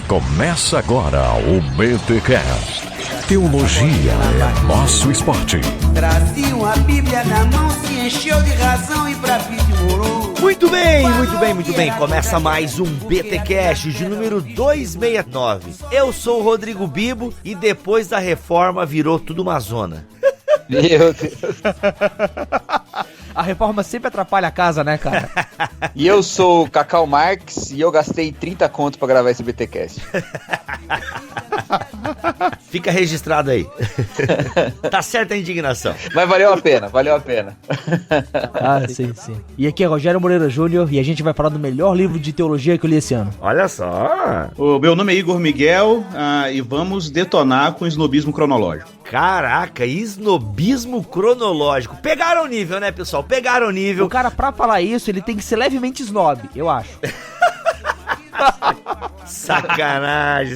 Começa agora o BTCast. Teologia é nosso esporte. Trazia uma Bíblia na mão, se encheu de razão e pra pedir morou. Muito bem. Começa mais um BTCast de número 269. Eu sou o Rodrigo Bibo e depois da reforma virou tudo uma zona. Meu Deus. A reforma sempre atrapalha a casa, né, cara? E eu sou o Cacau Marques e eu gastei 30 conto pra gravar esse BTcast. Fica registrado aí. Tá certa a indignação. Mas valeu a pena. Ah, sim. E aqui é Rogério Moreira Júnior e a gente vai falar do melhor livro de teologia que eu li esse ano. Olha só. O meu nome é Igor Miguel e vamos detonar com o snobismo cronológico. Caraca, snobismo cronológico. Pegaram o nível, né, pessoal? Pegaram o nível. O cara, pra falar isso, ele tem que ser levemente snob, eu acho. Sacanagem.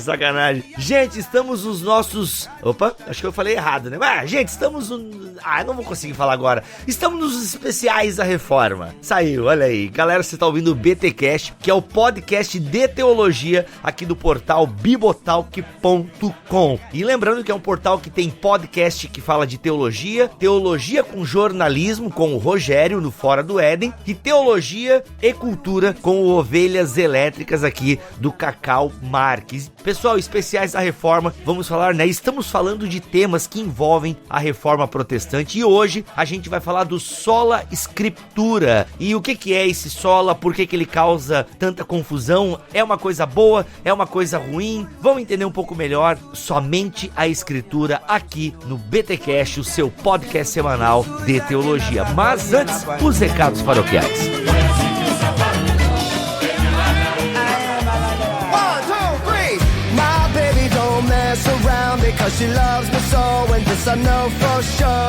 Gente, estamos nos nossos... Opa, acho que eu falei errado, né? Mas, gente, estamos... não vou conseguir falar agora. Estamos nos especiais da reforma. Saiu, olha aí. Galera, você tá ouvindo o BTcast, que é o podcast de teologia aqui do portal bibotalk.com. E lembrando que é um portal que tem podcast que fala de teologia com jornalismo, com o Rogério no Fora do Éden, e teologia e cultura com o Ovelhas Elétricas aqui do Cacau Marques. Pessoal, especiais da reforma, vamos falar, né? Estamos falando de temas que envolvem a reforma protestante e hoje a gente vai falar do Sola Scriptura. E o que é esse sola? Por que ele causa tanta confusão? É uma coisa boa? É uma coisa ruim? Vamos entender um pouco melhor somente a escritura aqui no BTcast, o seu podcast semanal de teologia. Mas antes, os recados paroquiais.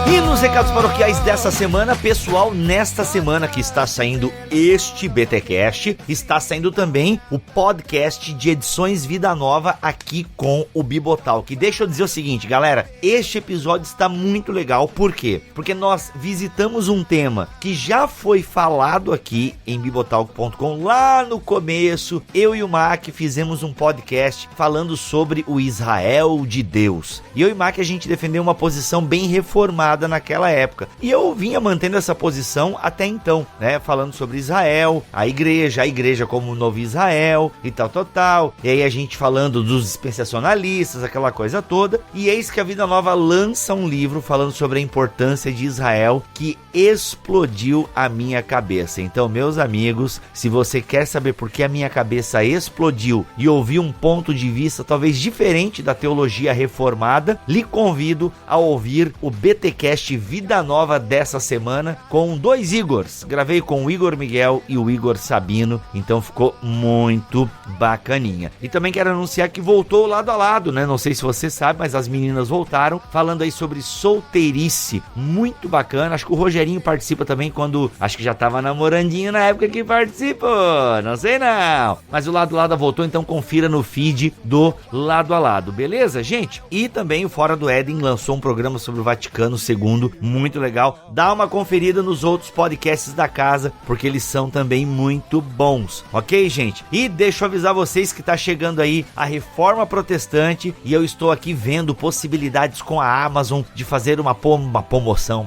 E nos recados paroquiais dessa semana, pessoal, nesta semana que está saindo este BTcast, está saindo também o podcast de edições Vida Nova aqui com o Bibotalk. Deixa eu dizer o seguinte, galera, este episódio está muito legal, por quê? Porque nós visitamos um tema que já foi falado aqui em bibotalk.com lá no começo. Eu e o Mac fizemos um podcast falando sobre o Israel de Deus. E eu e o Mac, a gente defendeu uma posição bem reformada naquela época. E eu vinha mantendo essa posição até então, né? Falando sobre Israel, a igreja como o novo Israel e tal. E aí a gente falando dos dispensacionalistas, aquela coisa toda. E eis que a Vida Nova lança um livro falando sobre a importância de Israel que explodiu a minha cabeça. Então, meus amigos, se você quer saber por que a minha cabeça explodiu e ouvir um ponto de vista talvez diferente da teologia reformada, lhe convido a ouvir o BTcast Vida Nova dessa semana com dois Igors. Gravei com o Igor Miguel e o Igor Sabino, então ficou muito bacaninha. E também quero anunciar que voltou lado a lado, né? Não sei se você sabe, mas as meninas voltaram falando aí sobre solteirice, muito bacana. Acho que o Rogerinho participa também quando, acho que já tava namorandinho na época que participou, não sei não. Mas o Lado a Lado voltou, então confira no feed do Lado a Lado, beleza, gente? E também o Fora do Éden lançou um programa sobre o Vaticano II, muito legal. Dá uma conferida nos outros podcasts da casa, porque eles são também muito bons, ok, gente? E deixa eu avisar vocês que tá chegando aí a Reforma Protestante e eu estou aqui vendo possibilidades com a Amazon de fazer uma promoção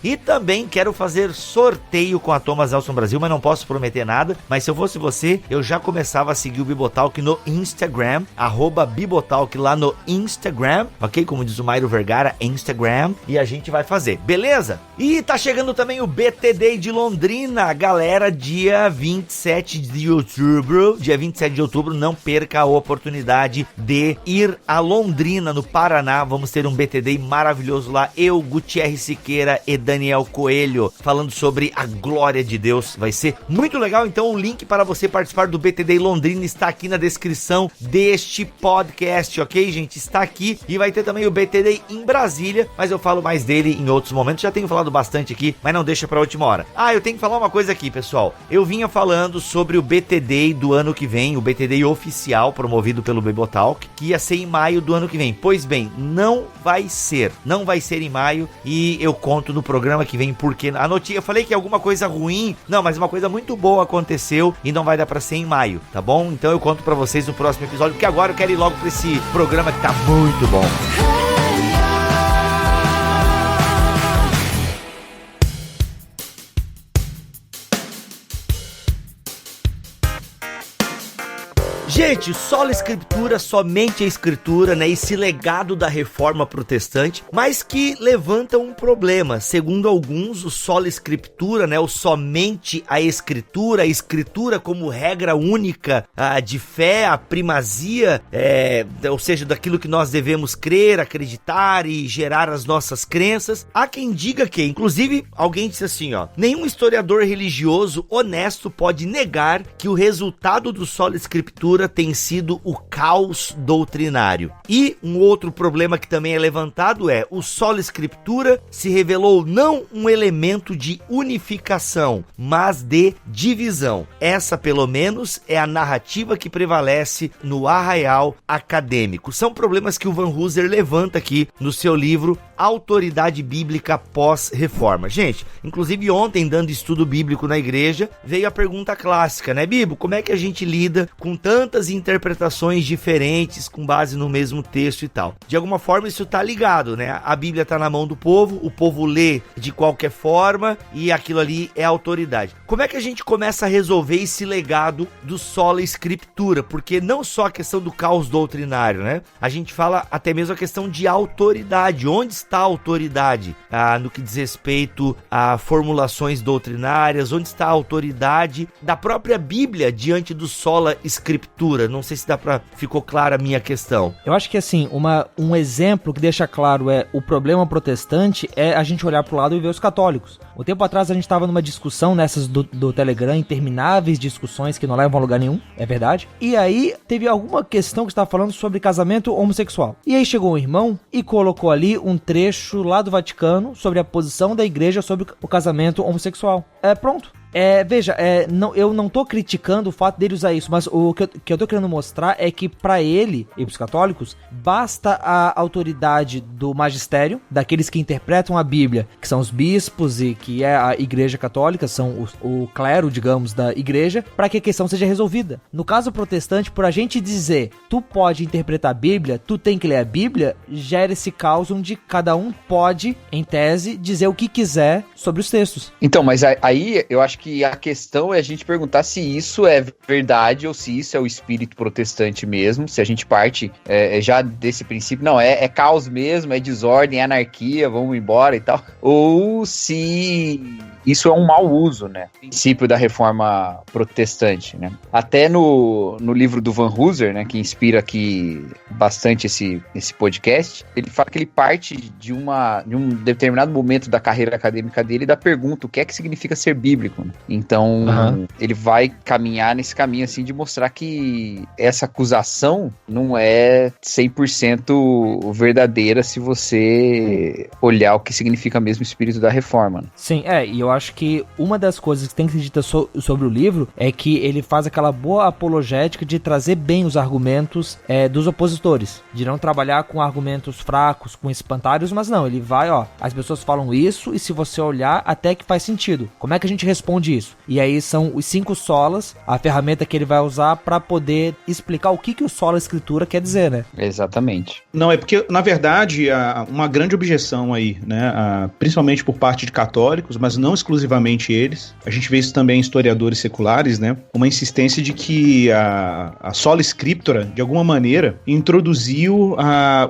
e também quero fazer sorteio com a Thomas Elson Brasil, mas não posso prometer nada. Mas se eu fosse você, eu já começava a seguir o Bibotalk no Instagram, @Bibotalk lá no Instagram, ok? Como diz o Mairo Vergara, Instagram, e a gente vai fazer, beleza? E tá chegando também o BTD de Londrina, galera, dia 27 de outubro, não perca a oportunidade de ir a Londrina, no Paraná. Vamos ter um BTD maravilhoso lá, eu, Gutierre Siqueira e Daniel Coelho, falando sobre a glória de Deus. Vai ser muito legal, então o link para você participar do BTD Londrina está aqui na descrição deste podcast. Cast, ok, gente? Está aqui e vai ter também o BTD em Brasília, mas eu falo mais dele em outros momentos. Já tenho falado bastante aqui, mas não deixa pra última hora. Eu tenho que falar uma coisa aqui, pessoal. Eu vinha falando sobre o BTD do ano que vem, o BTD oficial promovido pelo Bibotalk, que ia ser em maio do ano que vem. Pois bem, não vai ser em maio e eu conto no programa que vem porque a notícia, eu falei que alguma coisa ruim, não, mas uma coisa muito boa aconteceu e não vai dar pra ser em maio, tá bom? Então eu conto pra vocês no próximo episódio, porque agora eu quero ir logo pra esse programa que tá muito bom. Gente, sola escritura, somente a escritura, né? Esse legado da reforma protestante, mas que levanta um problema. Segundo alguns, o sola escritura, né? O somente a escritura como regra única de fé, a primazia, ou seja, daquilo que nós devemos crer, acreditar e gerar as nossas crenças. Há quem diga que, inclusive, alguém disse assim, nenhum historiador religioso honesto pode negar que o resultado do sola escritura tem sido o caos doutrinário. E um outro problema que também é levantado é: o sola escritura se revelou não um elemento de unificação, mas de divisão. Essa, pelo menos, é a narrativa que prevalece no arraial acadêmico. São problemas que o Vanhoozer levanta aqui no seu livro Autoridade Bíblica Pós-Reforma. Gente, inclusive ontem, dando estudo bíblico na igreja, veio a pergunta clássica, né, Bibo? Como é que a gente lida com tantas interpretações diferentes com base no mesmo texto e tal? De alguma forma isso tá ligado, né? A Bíblia tá na mão do povo, o povo lê de qualquer forma e aquilo ali é autoridade. Como é que a gente começa a resolver esse legado do sola escritura? Porque não só a questão do caos doutrinário, né? A gente fala até mesmo a questão de autoridade. Onde está a autoridade no que diz respeito a formulações doutrinárias? Onde está a autoridade da própria Bíblia diante do sola escritura? Não sei se ficou clara a minha questão. Eu acho que assim, um exemplo que deixa claro o problema protestante é a gente olhar pro lado e ver os católicos. Um tempo atrás a gente estava numa discussão nessas do Telegram, intermináveis discussões que não levam a lugar nenhum, é verdade. E aí teve alguma questão que estava falando sobre casamento homossexual. E aí chegou um irmão e colocou ali um trecho lá do Vaticano sobre a posição da igreja sobre o casamento homossexual. Pronto. Veja, eu não tô criticando o fato dele usar isso, mas o que eu tô querendo mostrar é que pra ele e pros católicos, basta a autoridade do magistério, daqueles que interpretam a Bíblia, que são os bispos e que é a igreja católica, são o clero, digamos, da igreja, pra que a questão seja resolvida. No caso protestante, por a gente dizer, tu pode interpretar a Bíblia, tu tem que ler a Bíblia, gera esse caos onde cada um pode, em tese, dizer o que quiser sobre os textos. Então, mas aí eu acho que a questão é a gente perguntar se isso é verdade ou se isso é o espírito protestante mesmo, se a gente parte já desse princípio, não, é caos mesmo, é desordem, é anarquia, vamos embora e tal, ou se isso é um mau uso, né, princípio da reforma protestante, né. Até no livro do Vanhoozer, né, que inspira aqui bastante esse podcast, ele fala que ele parte de um determinado momento da carreira acadêmica dele da pergunta, o que é que significa ser bíblico, né? Então, ele vai caminhar nesse caminho, assim, de mostrar que essa acusação não é 100% verdadeira se você olhar o que significa mesmo o espírito da reforma, né? Sim, e eu acho que uma das coisas que tem que ser dita sobre o livro é que ele faz aquela boa apologética de trazer bem os argumentos dos opositores, de não trabalhar com argumentos fracos, com espantalhos, mas não, ele vai, as pessoas falam isso e se você olhar, até que faz sentido. Como é que a gente responde isso? E aí são os 5 solas, a ferramenta que ele vai usar para poder explicar o que o sola escritura quer dizer, né? Exatamente. Não, é porque, na verdade, uma grande objeção aí, né, principalmente por parte de católicos, mas não exclusivamente eles, a gente vê isso também em historiadores seculares, né, uma insistência de que a sola escritura, de alguma maneira, introduziu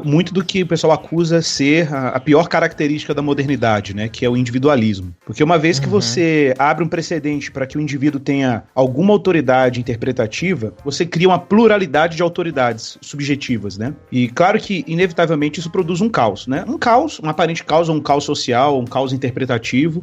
muito do que o pessoal acusa ser a pior característica da modernidade, né, que é o individualismo. Porque uma vez que você abre um precedente para que o indivíduo tenha alguma autoridade interpretativa, você cria uma pluralidade de autoridades subjetivas, né? E claro que, inevitavelmente, isso produz um caos, né? Um caos, um aparente caos, ou um caos social, um caos interpretativo.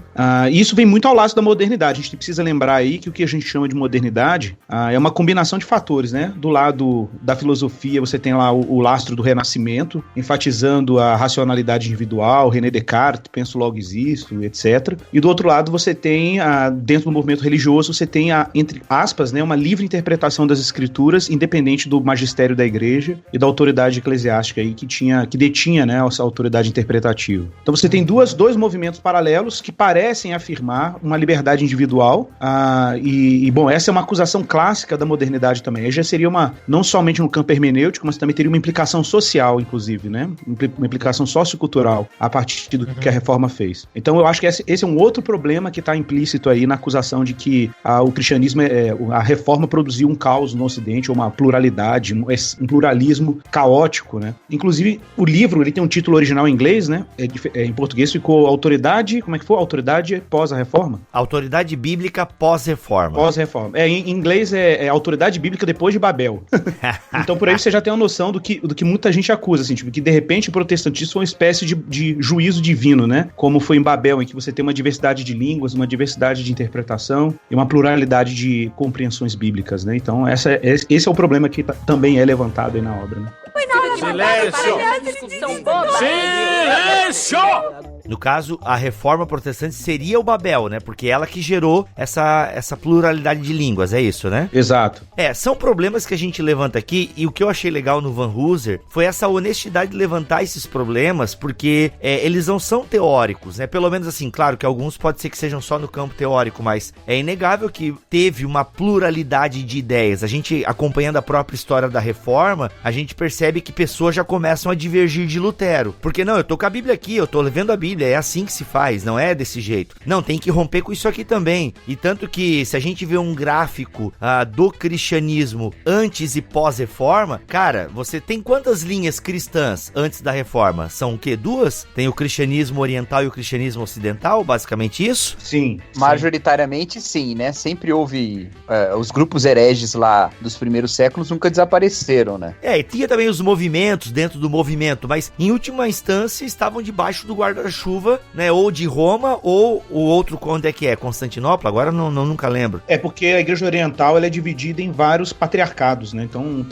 E isso vem muito ao lado da modernidade. A gente precisa lembrar aí que o que a gente chama de modernidade é uma combinação de fatores, né? Do lado da filosofia, você tem lá o lastro do Renascimento, enfatizando a racionalidade individual, René Descartes, penso logo existo, etc. E do outro lado você tem, dentro do movimento religioso, você tem, entre aspas, né, uma livre interpretação das escrituras, independente do magistério da igreja e da autoridade eclesiástica aí que detinha, né, essa autoridade interpretativa. Então você tem dois movimentos paralelos que parecem afirmar uma liberdade individual, bom, essa é uma acusação clássica da modernidade também. Aí já seria não somente no campo hermenêutico, mas também teria uma implicação social, inclusive, né? Uma implicação sociocultural a partir do que a reforma fez. Então eu acho que esse é um outro problema que está implícito aí na acusação de que o cristianismo, a reforma produziu um caos no Ocidente, ou uma pluralidade, um pluralismo caótico, né? Inclusive, o livro, ele tem um título original em inglês, né? Em português ficou Autoridade, como é que foi? Autoridade pós a reforma? Autoridade bíblica pós-reforma. Pós-reforma. Em inglês é Autoridade Bíblica depois de Babel. Então por aí você já tem uma noção do que muita gente acusa, assim, tipo, que de repente o protestantismo foi uma espécie de juízo divino, né? Como foi em Babel, em que você tem uma diversidade de línguas, uma diversidade de interpretação e uma pluralidade de compreensões bíblicas, né? Então esse é o problema que também é levantado aí na obra, né? Silêncio! No caso, a reforma protestante seria o Babel, né? Porque ela que gerou essa pluralidade de línguas, é isso, né? Exato. São problemas que a gente levanta aqui, e o que eu achei legal no Vanhoozer foi essa honestidade de levantar esses problemas, porque eles não são teóricos, né? Pelo menos assim, claro que alguns pode ser que sejam só no campo teórico, mas é inegável que teve uma pluralidade de ideias. A gente, acompanhando a própria história da reforma, a gente percebe que pessoas já começam a divergir de Lutero. Porque não, eu tô com a Bíblia aqui, eu tô levando a Bíblia, é assim que se faz, não é desse jeito. Não, tem que romper com isso aqui também. E tanto que, se a gente vê um gráfico do cristianismo antes e pós-reforma, cara, você tem quantas linhas cristãs antes da reforma? São o quê? 2? Tem o cristianismo oriental e o cristianismo ocidental, basicamente isso? Sim. Majoritariamente sim, né? Sempre houve os grupos hereges lá dos primeiros séculos nunca desapareceram, né? E tinha também os movimentos dentro do movimento, mas em última instância estavam debaixo do guarda-chuva, né? Ou de Roma, ou o outro, onde é que é? Constantinopla? Agora nunca lembro. Porque a Igreja Oriental ela é dividida em vários patriarcados, né? Então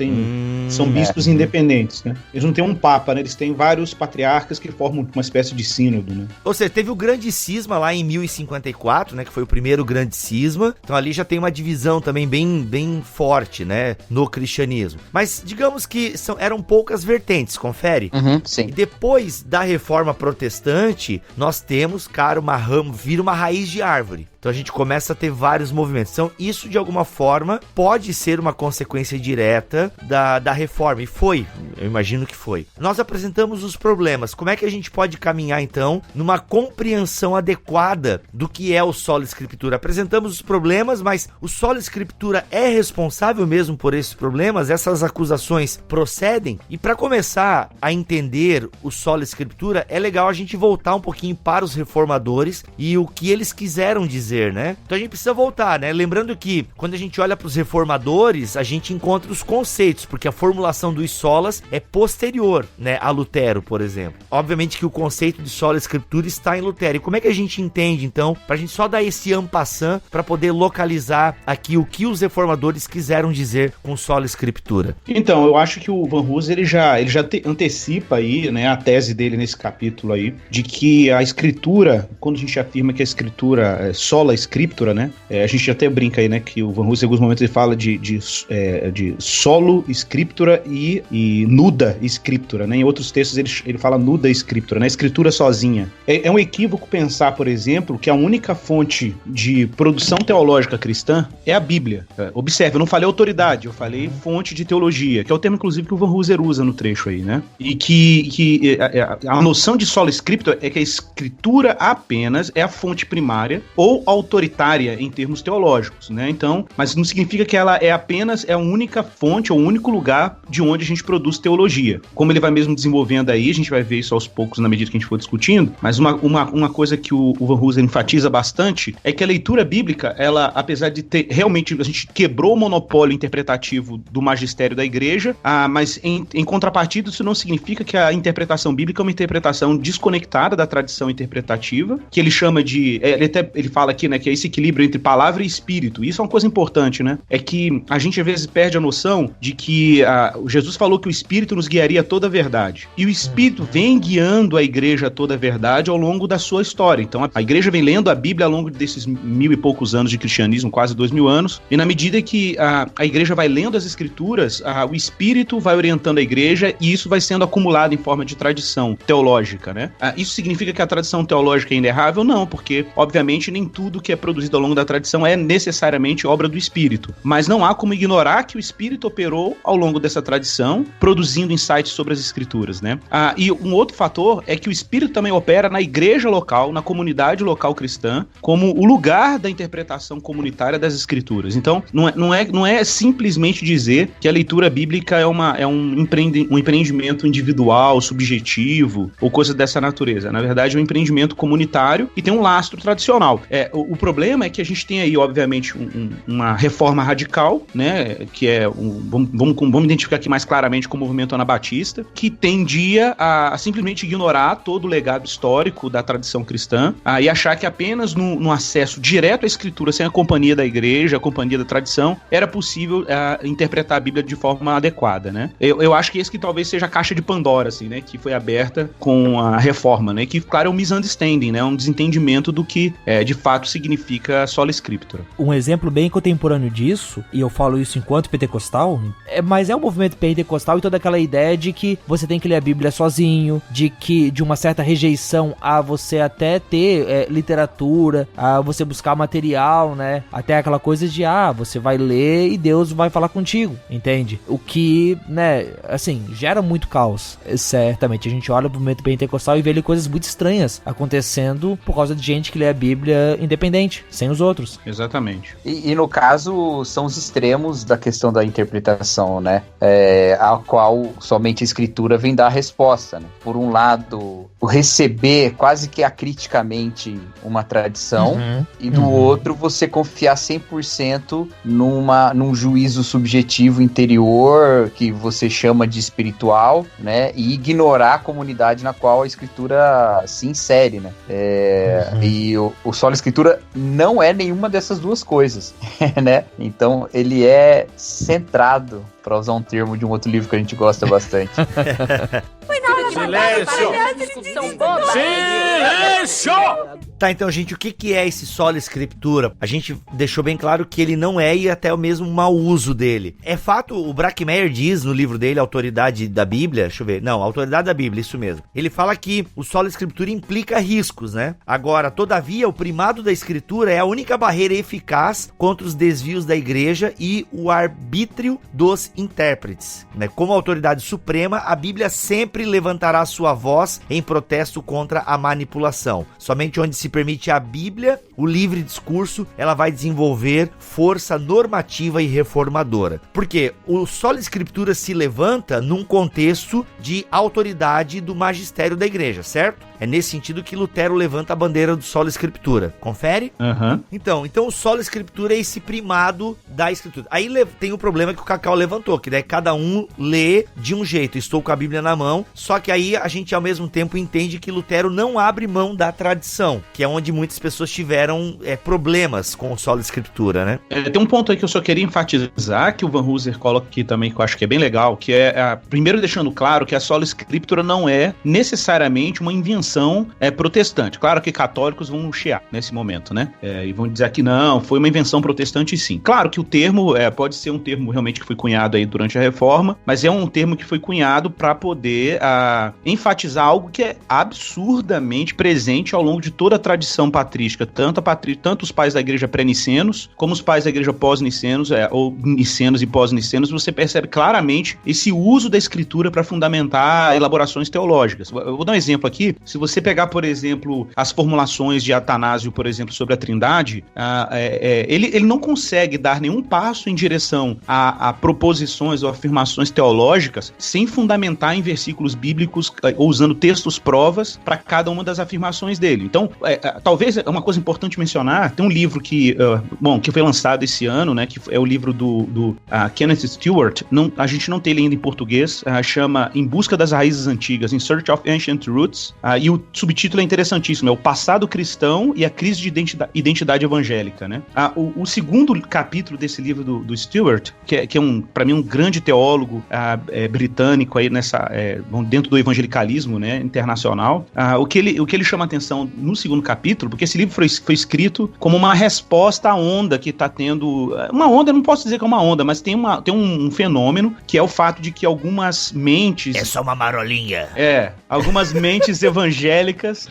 são bispos independentes, né? Eles não têm um papa, né? Eles têm vários patriarcas que formam uma espécie de sínodo, né? Ou seja, teve o grande cisma lá em 1054, né? Que foi o primeiro grande cisma. Então ali já tem uma divisão também bem forte, né? No cristianismo. Mas digamos que eram poucas vertentes, confere? Sim. E depois da reforma protestante, nós temos, cara, vira uma raiz de árvore. Então a gente começa a ter vários movimentos. Então isso, de alguma forma, pode ser uma consequência direta da reforma. E foi, eu imagino que foi. Nós apresentamos os problemas. Como é que a gente pode caminhar, então, numa compreensão adequada do que é o Sola Escritura? Apresentamos os problemas, mas o Sola Escritura é responsável mesmo por esses problemas? Essas acusações procedem? E para começar a entender o Sola Escritura, é legal a gente voltar um pouquinho para os reformadores e o que eles quiseram dizer, né? Então a gente precisa voltar, né? Lembrando que quando a gente olha para os reformadores, a gente encontra os conceitos, porque a formulação dos solas é posterior, né, a Lutero, por exemplo. Obviamente que o conceito de sola escritura está em Lutero. E como é que a gente entende, então, para a gente só dar esse en passant para poder localizar aqui o que os reformadores quiseram dizer com sola escritura? Então, eu acho que o Vanhoozer ele já antecipa aí, né, a tese dele nesse capítulo aí, de que a escritura, quando a gente afirma que a escritura é sola scriptura, né? A gente até brinca aí, né? Que o Vanhoozer, em alguns momentos, ele fala de solo scriptura e nuda scriptura, né? Em outros textos ele fala nuda scriptura, né? Escritura sozinha. É um equívoco pensar, por exemplo, que a única fonte de produção teológica cristã é a Bíblia. Observe, eu não falei autoridade, eu falei fonte de teologia, que é o termo, inclusive, que o Vanhoozer usa no trecho aí, né? E que a noção de sola scriptura é que a escritura apenas é a fonte primária, ou autoritária em termos teológicos, né? Então, mas não significa que ela é apenas a única fonte ou o único lugar de onde a gente produz teologia. Como ele vai mesmo desenvolvendo aí, a gente vai ver isso aos poucos na medida que a gente for discutindo, mas uma coisa que o Van Hooser enfatiza bastante é que a leitura bíblica, ela, apesar de ter, realmente, a gente quebrou o monopólio interpretativo do magistério da igreja, mas em contrapartida, isso não significa que a interpretação bíblica é uma interpretação desconectada da tradição interpretativa, que ele chama de, ele fala aqui, né, que é esse equilíbrio entre palavra e espírito. Isso é uma coisa importante, né? É que a gente às vezes perde a noção de que Jesus falou que o Espírito nos guiaria a toda a verdade. E o Espírito vem guiando a igreja a toda a verdade ao longo da sua história. Então a igreja vem lendo a Bíblia ao longo desses 1000 e poucos anos de cristianismo, quase 2000 anos, e na medida que a igreja vai lendo as escrituras, o Espírito vai orientando a igreja e isso vai sendo acumulado em forma de tradição teológica, né? Isso significa que a tradição teológica é inerrável? Não, porque obviamente nem tudo que é produzido ao longo da tradição é necessariamente obra do Espírito. Mas não há como ignorar que o Espírito operou ao longo dessa tradição, produzindo insights sobre as Escrituras, né? E um outro fator é que o Espírito também opera na igreja local, na comunidade local cristã, como o lugar da interpretação comunitária das Escrituras. Então, não é simplesmente dizer que a leitura bíblica é um empreendimento individual, subjetivo, ou coisa dessa natureza. Na verdade, é um empreendimento comunitário e tem um lastro tradicional. O problema é que a gente tem aí, obviamente, uma reforma radical, né, que é, vamos identificar aqui mais claramente como o movimento anabatista, que tendia a simplesmente ignorar todo o legado histórico da tradição cristã e achar que apenas no acesso direto à escritura, sem a companhia da igreja, a companhia da tradição, era possível interpretar a Bíblia de forma adequada, né? Eu acho que esse que talvez seja a caixa de Pandora, assim, né, que foi aberta com a reforma, né, que, claro, é um misunderstanding, né, um desentendimento do que de fato significa sola scriptura. Um exemplo bem contemporâneo disso, e eu falo isso enquanto pentecostal, mas é o movimento pentecostal e toda aquela ideia de que você tem que ler a Bíblia sozinho, de uma certa rejeição a você até ter literatura, a você buscar material, né, até aquela coisa de, você vai ler e Deus vai falar contigo, entende? O que, né, assim, gera muito caos. Certamente, a gente olha pro movimento pentecostal e vê ali coisas muito estranhas acontecendo por causa de gente que lê a Bíblia independente, sem os outros. Exatamente. E no caso, são os extremos da questão da interpretação, né? A qual somente a escritura vem dar a resposta, né? Por um lado, o receber quase que acriticamente uma tradição, e do outro, você confiar 100% num juízo subjetivo interior, que você chama de espiritual, né? E ignorar a comunidade na qual a escritura se insere, né? E o sola escritura não é nenhuma dessas duas coisas, né? Então, ele é centrado, para usar um termo de um outro livro que a gente gosta bastante. Silêncio! Silêncio! Tá, então, gente, o que é esse sola escritura? A gente deixou bem claro que ele não é e até o mesmo mau uso dele. É fato, o Brackmeyer diz no livro dele, Autoridade da Bíblia, deixa eu ver, não, Autoridade da Bíblia, isso mesmo. Ele fala que o sola escritura implica riscos, né? Agora, todavia, o primado da escritura é a única barreira eficaz contra os desvios da igreja e o arbítrio dos intérpretes, né? Como autoridade suprema, a Bíblia sempre levantará sua voz em protesto contra a manipulação. Somente onde se permite a Bíblia, o livre discurso, ela vai desenvolver força normativa e reformadora. Porque o sola escritura se levanta num contexto de autoridade do magistério da igreja, certo? É nesse sentido que Lutero levanta a bandeira do sola escritura. Confere? Então o sola escritura é esse primado da escritura. Aí tem o problema que o Cacau levantou, que daí cada um lê de um jeito. Estou com a Bíblia na mão, só que aí a gente ao mesmo tempo entende que Lutero não abre mão da tradição, que é onde muitas pessoas tiveram problemas com o sola escritura, né? Tem um ponto aí que eu só queria enfatizar, que o Van Hooser coloca aqui também, que eu acho que é bem legal, que primeiro deixando claro que a sola escritura não é necessariamente uma invenção protestante. Claro que católicos vão chiar nesse momento, né? E vão dizer que não, foi uma invenção protestante sim. Claro que o termo pode ser um termo realmente que foi cunhado aí durante a Reforma, mas é um termo que foi cunhado para poder enfatizar algo que é absurdamente presente ao longo de toda a tradição patrística, tanto tanto os pais da igreja pré-nicenos, como os pais da igreja pós-nicenos, ou nicenos e pós-nicenos, você percebe claramente esse uso da escritura para fundamentar elaborações teológicas. Eu vou dar um exemplo aqui. Se você pegar, por exemplo, as formulações de Atanásio, por exemplo, sobre a Trindade, ele não consegue dar nenhum passo em direção a proposições ou afirmações teológicas sem fundamentar em versículos bíblicos ou usando textos provas para cada uma das afirmações dele. Então, talvez é uma coisa importante mencionar, tem um livro que foi lançado esse ano, né, que é o livro do Kenneth Stewart, a gente não tem ele ainda em português, chama Em Busca das Raízes Antigas, In Search of Ancient Roots, e o subtítulo é interessantíssimo, é o passado cristão e a crise de identidade evangélica, né? O segundo capítulo desse livro do Stewart, que é para mim um grande teólogo britânico aí dentro do evangelicalismo, né, internacional, o que ele chama atenção no segundo capítulo, porque esse livro foi escrito como uma resposta à onda que está tendo, uma onda, eu não posso dizer que é uma onda, mas tem um fenômeno, que é o fato de que algumas mentes... É só uma marolinha. Algumas mentes evangélicas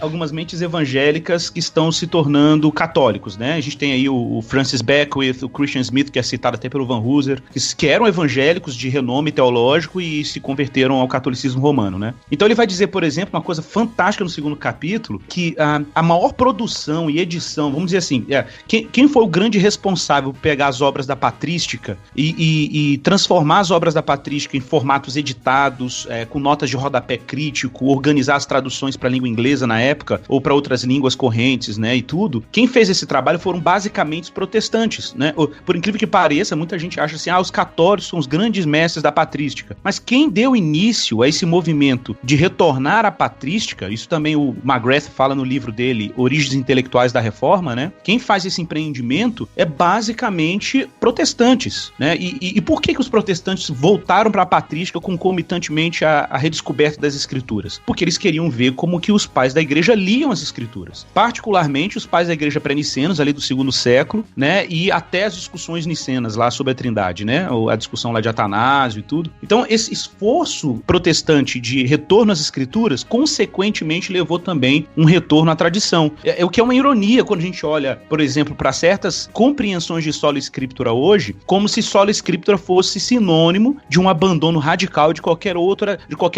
que estão se tornando católicos, né? A gente tem aí o Francis Beckwith, o Christian Smith, que é citado até pelo Van Hooser, que eram evangélicos de renome teológico e se converteram ao catolicismo romano, né? Então ele vai dizer, por exemplo, uma coisa fantástica no segundo capítulo, que a maior produção e edição, vamos dizer assim, quem foi o grande responsável por pegar as obras da patrística e transformar as obras da patrística em formatos editados, com notas de rodapé crítico, organizar as traduções para a língua inglesa na época, ou para outras línguas correntes, né, e tudo, quem fez esse trabalho foram basicamente os protestantes, né? Por incrível que pareça, muita gente acha assim, os católicos são os grandes mestres da patrística, mas quem deu início a esse movimento de retornar à patrística, isso também o McGrath fala no livro dele, Origens Intelectuais da Reforma, né? Quem faz esse empreendimento é basicamente protestantes, né? E por que os protestantes voltaram para a patrística concomitantemente à redescoberta das escrituras? Porque eles queriam ver como que os pais da igreja liam as escrituras, particularmente os pais da igreja pré-nicenos, ali do segundo século, né? E até as discussões nicenas lá sobre a Trindade, né? A discussão lá de Atanásio e tudo. Então, esse esforço protestante de retorno às escrituras, consequentemente, levou também um retorno à tradição. O que é uma ironia quando a gente olha, por exemplo, para certas compreensões de sola scriptura hoje, como se sola scriptura fosse sinônimo de um abandono radical de qualquer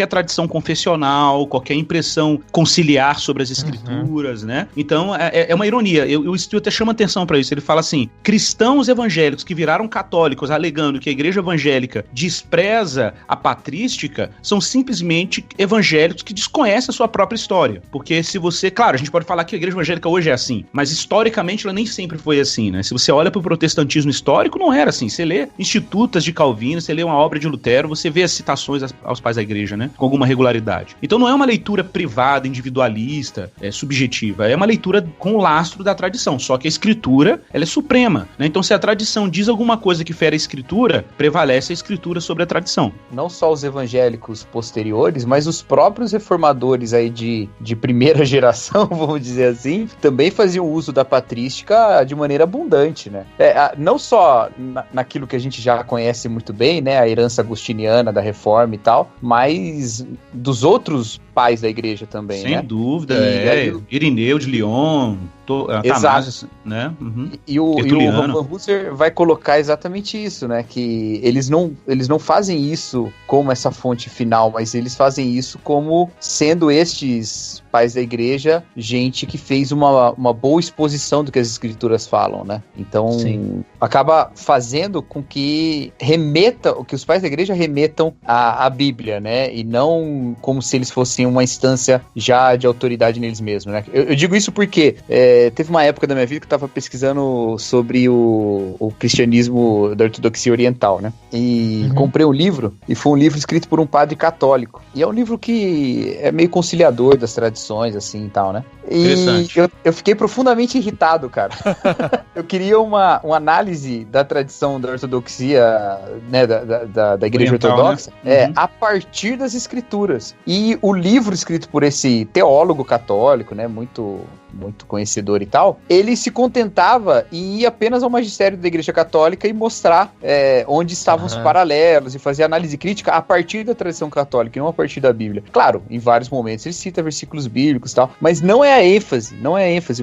tradição confessional, qualquer impressão conciliar sobre as escrituras, né? Então, é uma ironia. O Stuart até chama atenção para isso. Ele fala assim, cristãos evangélicos que viraram católicos alegando que a igreja evangélica despreza a patrística, são simplesmente evangélicos que desconhecem a sua própria história. Porque se você... Claro, a gente pode falar que a igreja evangélica hoje é assim, mas historicamente ela nem sempre foi assim, né? Se você olha para o protestantismo histórico, não era assim. Você lê Institutas de Calvino, você lê uma obra de Lutero, você vê as citações aos pais da igreja, né? Com alguma regularidade. Então não é uma leitura privada, individualista, subjetiva. É uma leitura com o lastro da tradição. Só que a escritura, ela é suprema, né? Então se a tradição diz alguma coisa que fere a escritura, prevalece a escritura sobre a tradição. Não só os evangélicos posteriores, mas os próprios reformadores aí de primeira geração, vamos dizer assim, também faziam uso da patrística de maneira abundante, né? Não só naquilo que a gente já conhece muito bem, né? A herança agostiniana da Reforma e tal, mas dos outros pais da igreja também, sem né? dúvida, Irineu de Lyon, Atanásio, né? E o Van Hooser vai colocar exatamente isso, né? Que eles não fazem isso como essa fonte final, mas eles fazem isso como sendo estes pais da igreja gente que fez uma boa exposição do que as escrituras falam, né? Então, acaba fazendo com que os pais da igreja remetam à Bíblia, né? E não como se eles fossem uma instância já de autoridade neles mesmos, né? Eu digo isso porque teve uma época da minha vida que eu estava pesquisando sobre o cristianismo da ortodoxia oriental, né? E comprei um livro, e foi um livro escrito por um padre católico. E é um livro que é meio conciliador das tradições, assim, e tal, né? E eu fiquei profundamente irritado, cara. Eu queria uma análise da tradição da ortodoxia, né, da igreja oriental, ortodoxa, né? A partir das escrituras. E o livro escrito por esse teólogo católico, né, muito muito conhecedor e tal, ele se contentava em ir apenas ao magistério da Igreja Católica e mostrar onde estavam os paralelos e fazer análise crítica a partir da tradição católica e não a partir da Bíblia. Claro, em vários momentos ele cita versículos bíblicos e tal, mas não é a ênfase,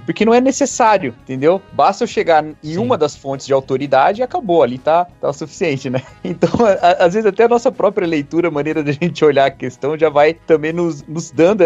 porque não é necessário, entendeu? Basta eu chegar em uma das fontes de autoridade e acabou, ali tá o suficiente, né? Então, às vezes até a nossa própria leitura, a maneira da gente olhar a questão já vai também nos dando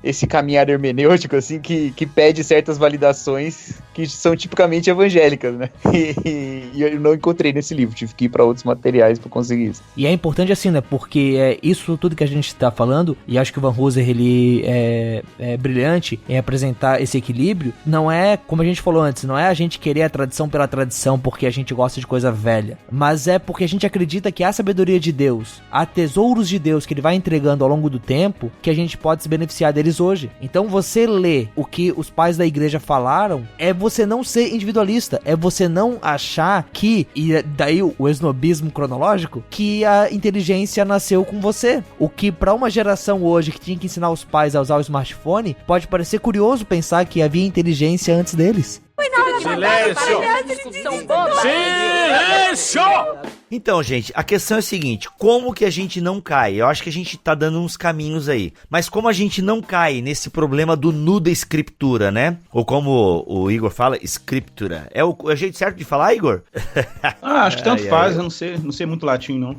esse caminhar hermenêutico, assim, que pede certas validações que são tipicamente evangélicas, né? E eu não encontrei nesse livro, tive que ir para outros materiais para conseguir isso. E é importante assim, né? Porque isso tudo que a gente tá falando, e acho que o Van Hooser, ele é brilhante em apresentar esse equilíbrio, não é, como a gente falou antes, não é a gente querer a tradição pela tradição porque a gente gosta de coisa velha, mas é porque a gente acredita que há sabedoria de Deus, há tesouros de Deus que ele vai entregando ao longo do tempo, que a gente pode se beneficiar deles hoje. Então você lê o que os pais da igreja falaram, é você não ser individualista, é você não achar que, e daí o esnobismo cronológico, que a inteligência nasceu com você. O que pra uma geração hoje que tinha que ensinar os pais a usar o smartphone, pode parecer curioso pensar que havia inteligência antes deles. Silêncio! Silêncio! Então, gente, a questão é a seguinte, como que a gente não cai? Eu acho que a gente tá dando uns caminhos aí, mas como a gente não cai nesse problema do nu da escritura, né? Ou como o Igor fala, escritura. É o jeito certo de falar, Igor? Acho que tanto faz, eu não sei muito latim, não.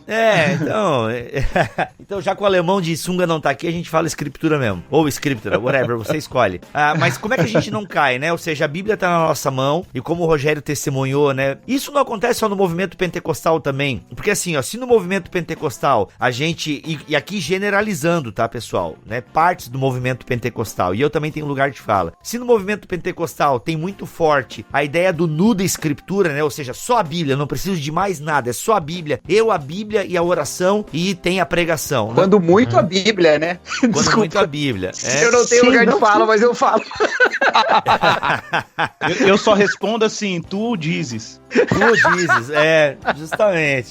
Então já que o alemão de sunga não tá aqui, a gente fala escritura mesmo, ou escritura, whatever, você escolhe. Mas como é que a gente não cai, né? Ou seja, a Bíblia tá na nossa mão, e como o Rogério testemunhou, né? Isso não acontece só no movimento pentecostal também. Porque assim, ó, se no movimento pentecostal a gente, e aqui generalizando, tá, pessoal, né, partes do movimento pentecostal, e eu também tenho lugar de fala, se no movimento pentecostal tem muito forte a ideia do nu da escritura, né, ou seja, só a Bíblia, não preciso de mais nada, é só a Bíblia e a oração, e tem a pregação, né? Quando muito a Bíblia, né? Quando muito a Bíblia. Eu não tenho lugar de fala, mas eu falo. Eu só respondo assim, tu dizes. Tu dizes, justamente.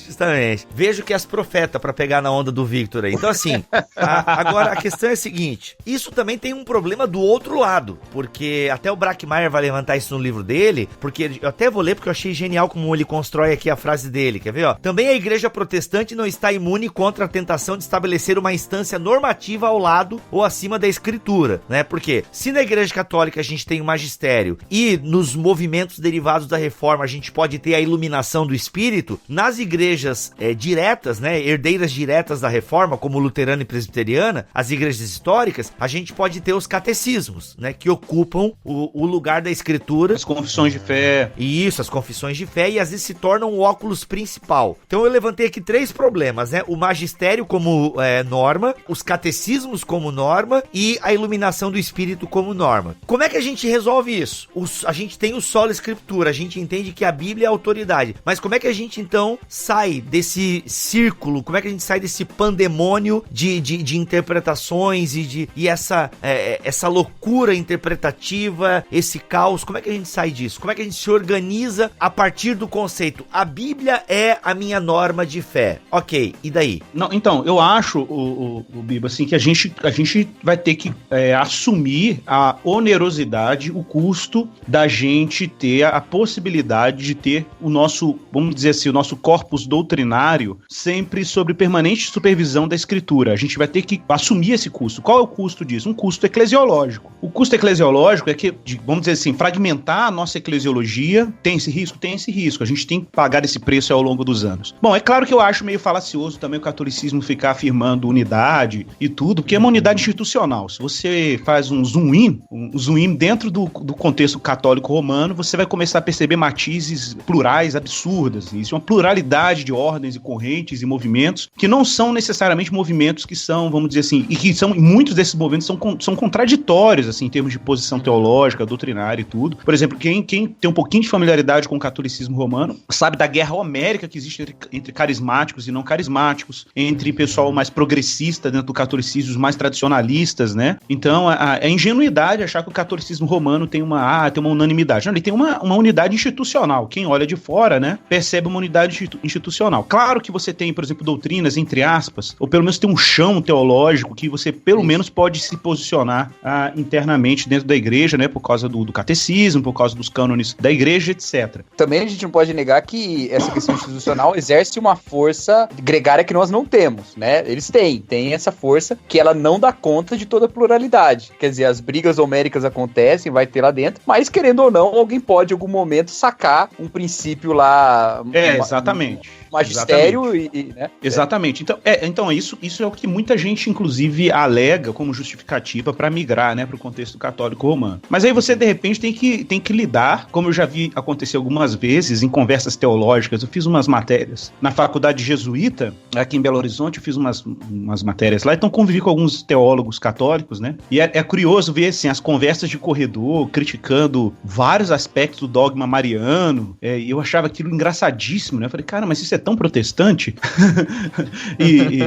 Vejo que és profeta pra pegar na onda do Victor aí. Então assim, agora a questão é a seguinte, isso também tem um problema do outro lado, porque até o Brackmeier vai levantar isso no livro dele, porque eu até vou ler porque eu achei genial como ele constrói aqui a frase dele, quer ver, ó? Também a igreja protestante não está imune contra a tentação de estabelecer uma instância normativa ao lado ou acima da escritura, né? Porque se na igreja católica a gente tem o magistério e nos movimentos derivados da reforma a gente pode ter a iluminação do espírito, nas igrejas diretas, né, herdeiras diretas da reforma, como luterana e presbiteriana, as igrejas históricas, a gente pode ter os catecismos, né, que ocupam o lugar da escritura. As confissões de fé. Isso, as confissões de fé, e às vezes se tornam o óculos principal. Então eu levantei aqui 3 problemas, né, o magistério como norma, os catecismos como norma e a iluminação do espírito como norma. Como é que a gente resolve isso? A gente tem o solo escritura, a gente entende que a Bíblia é a autoridade, mas como é que a gente então sai desse círculo, como é que a gente sai desse pandemônio de interpretações e essa loucura interpretativa, esse caos, como é que a gente sai disso? Como é que a gente se organiza a partir do conceito, a Bíblia é a minha norma de fé? Ok, e daí? Não, então, eu acho, o Biba, assim, que a gente vai ter que assumir a onerosidade, o custo da gente ter a possibilidade de ter o nosso, vamos dizer assim, o nosso corpus doutrinário sempre sob permanente supervisão da escritura. A gente vai ter que assumir esse custo. Qual é o custo disso? Um custo eclesiológico. O custo eclesiológico é que, vamos dizer assim, fragmentar a nossa eclesiologia tem esse risco? Tem esse risco. A gente tem que pagar esse preço ao longo dos anos. Bom, é claro que eu acho meio falacioso também o catolicismo ficar afirmando unidade e tudo, porque é uma unidade institucional. Se você faz um zoom in dentro do contexto católico romano, você vai começar a perceber matizes plurais absurdas. Isso é uma pluralidade de ordens e correntes e movimentos que não são necessariamente movimentos que são, vamos dizer assim, e que são, muitos desses movimentos são contraditórios, assim, em termos de posição teológica, doutrinária e tudo. Por exemplo, quem tem um pouquinho de familiaridade com o catolicismo romano sabe da guerra homérica que existe entre carismáticos e não carismáticos, entre pessoal mais progressista dentro do catolicismo, os mais tradicionalistas, né? Então, é ingenuidade achar que o catolicismo romano tem uma unanimidade. Não, ele tem uma unidade institucional. Quem olha de fora, né, percebe uma unidade institucional. Claro que você tem, por exemplo, doutrinas, entre aspas, ou pelo menos tem um chão teológico que você pelo menos pode se posicionar internamente dentro da igreja, né, por causa do catecismo, por causa dos cânones da igreja, etc. Também a gente não pode negar que essa questão institucional exerce uma força gregária que nós não temos, né? Eles têm essa força que ela não dá conta de toda a pluralidade. Quer dizer, as brigas homéricas acontecem, vai ter lá dentro, mas querendo ou não, alguém pode em algum momento sacar um princípio lá... exatamente. Magistério né? Exatamente. Então isso é o que muita gente, inclusive, alega como justificativa para migrar, né, para o contexto católico romano. Mas aí você, de repente, tem que lidar, como eu já vi acontecer algumas vezes em conversas teológicas. Eu fiz umas matérias na faculdade jesuíta, aqui em Belo Horizonte, eu fiz umas matérias lá, então convivi com alguns teólogos católicos, né, e é curioso ver, assim, as conversas de corredor, criticando vários aspectos do dogma mariano, e eu achava aquilo engraçadíssimo, né, eu falei, cara, mas isso é tão protestante. e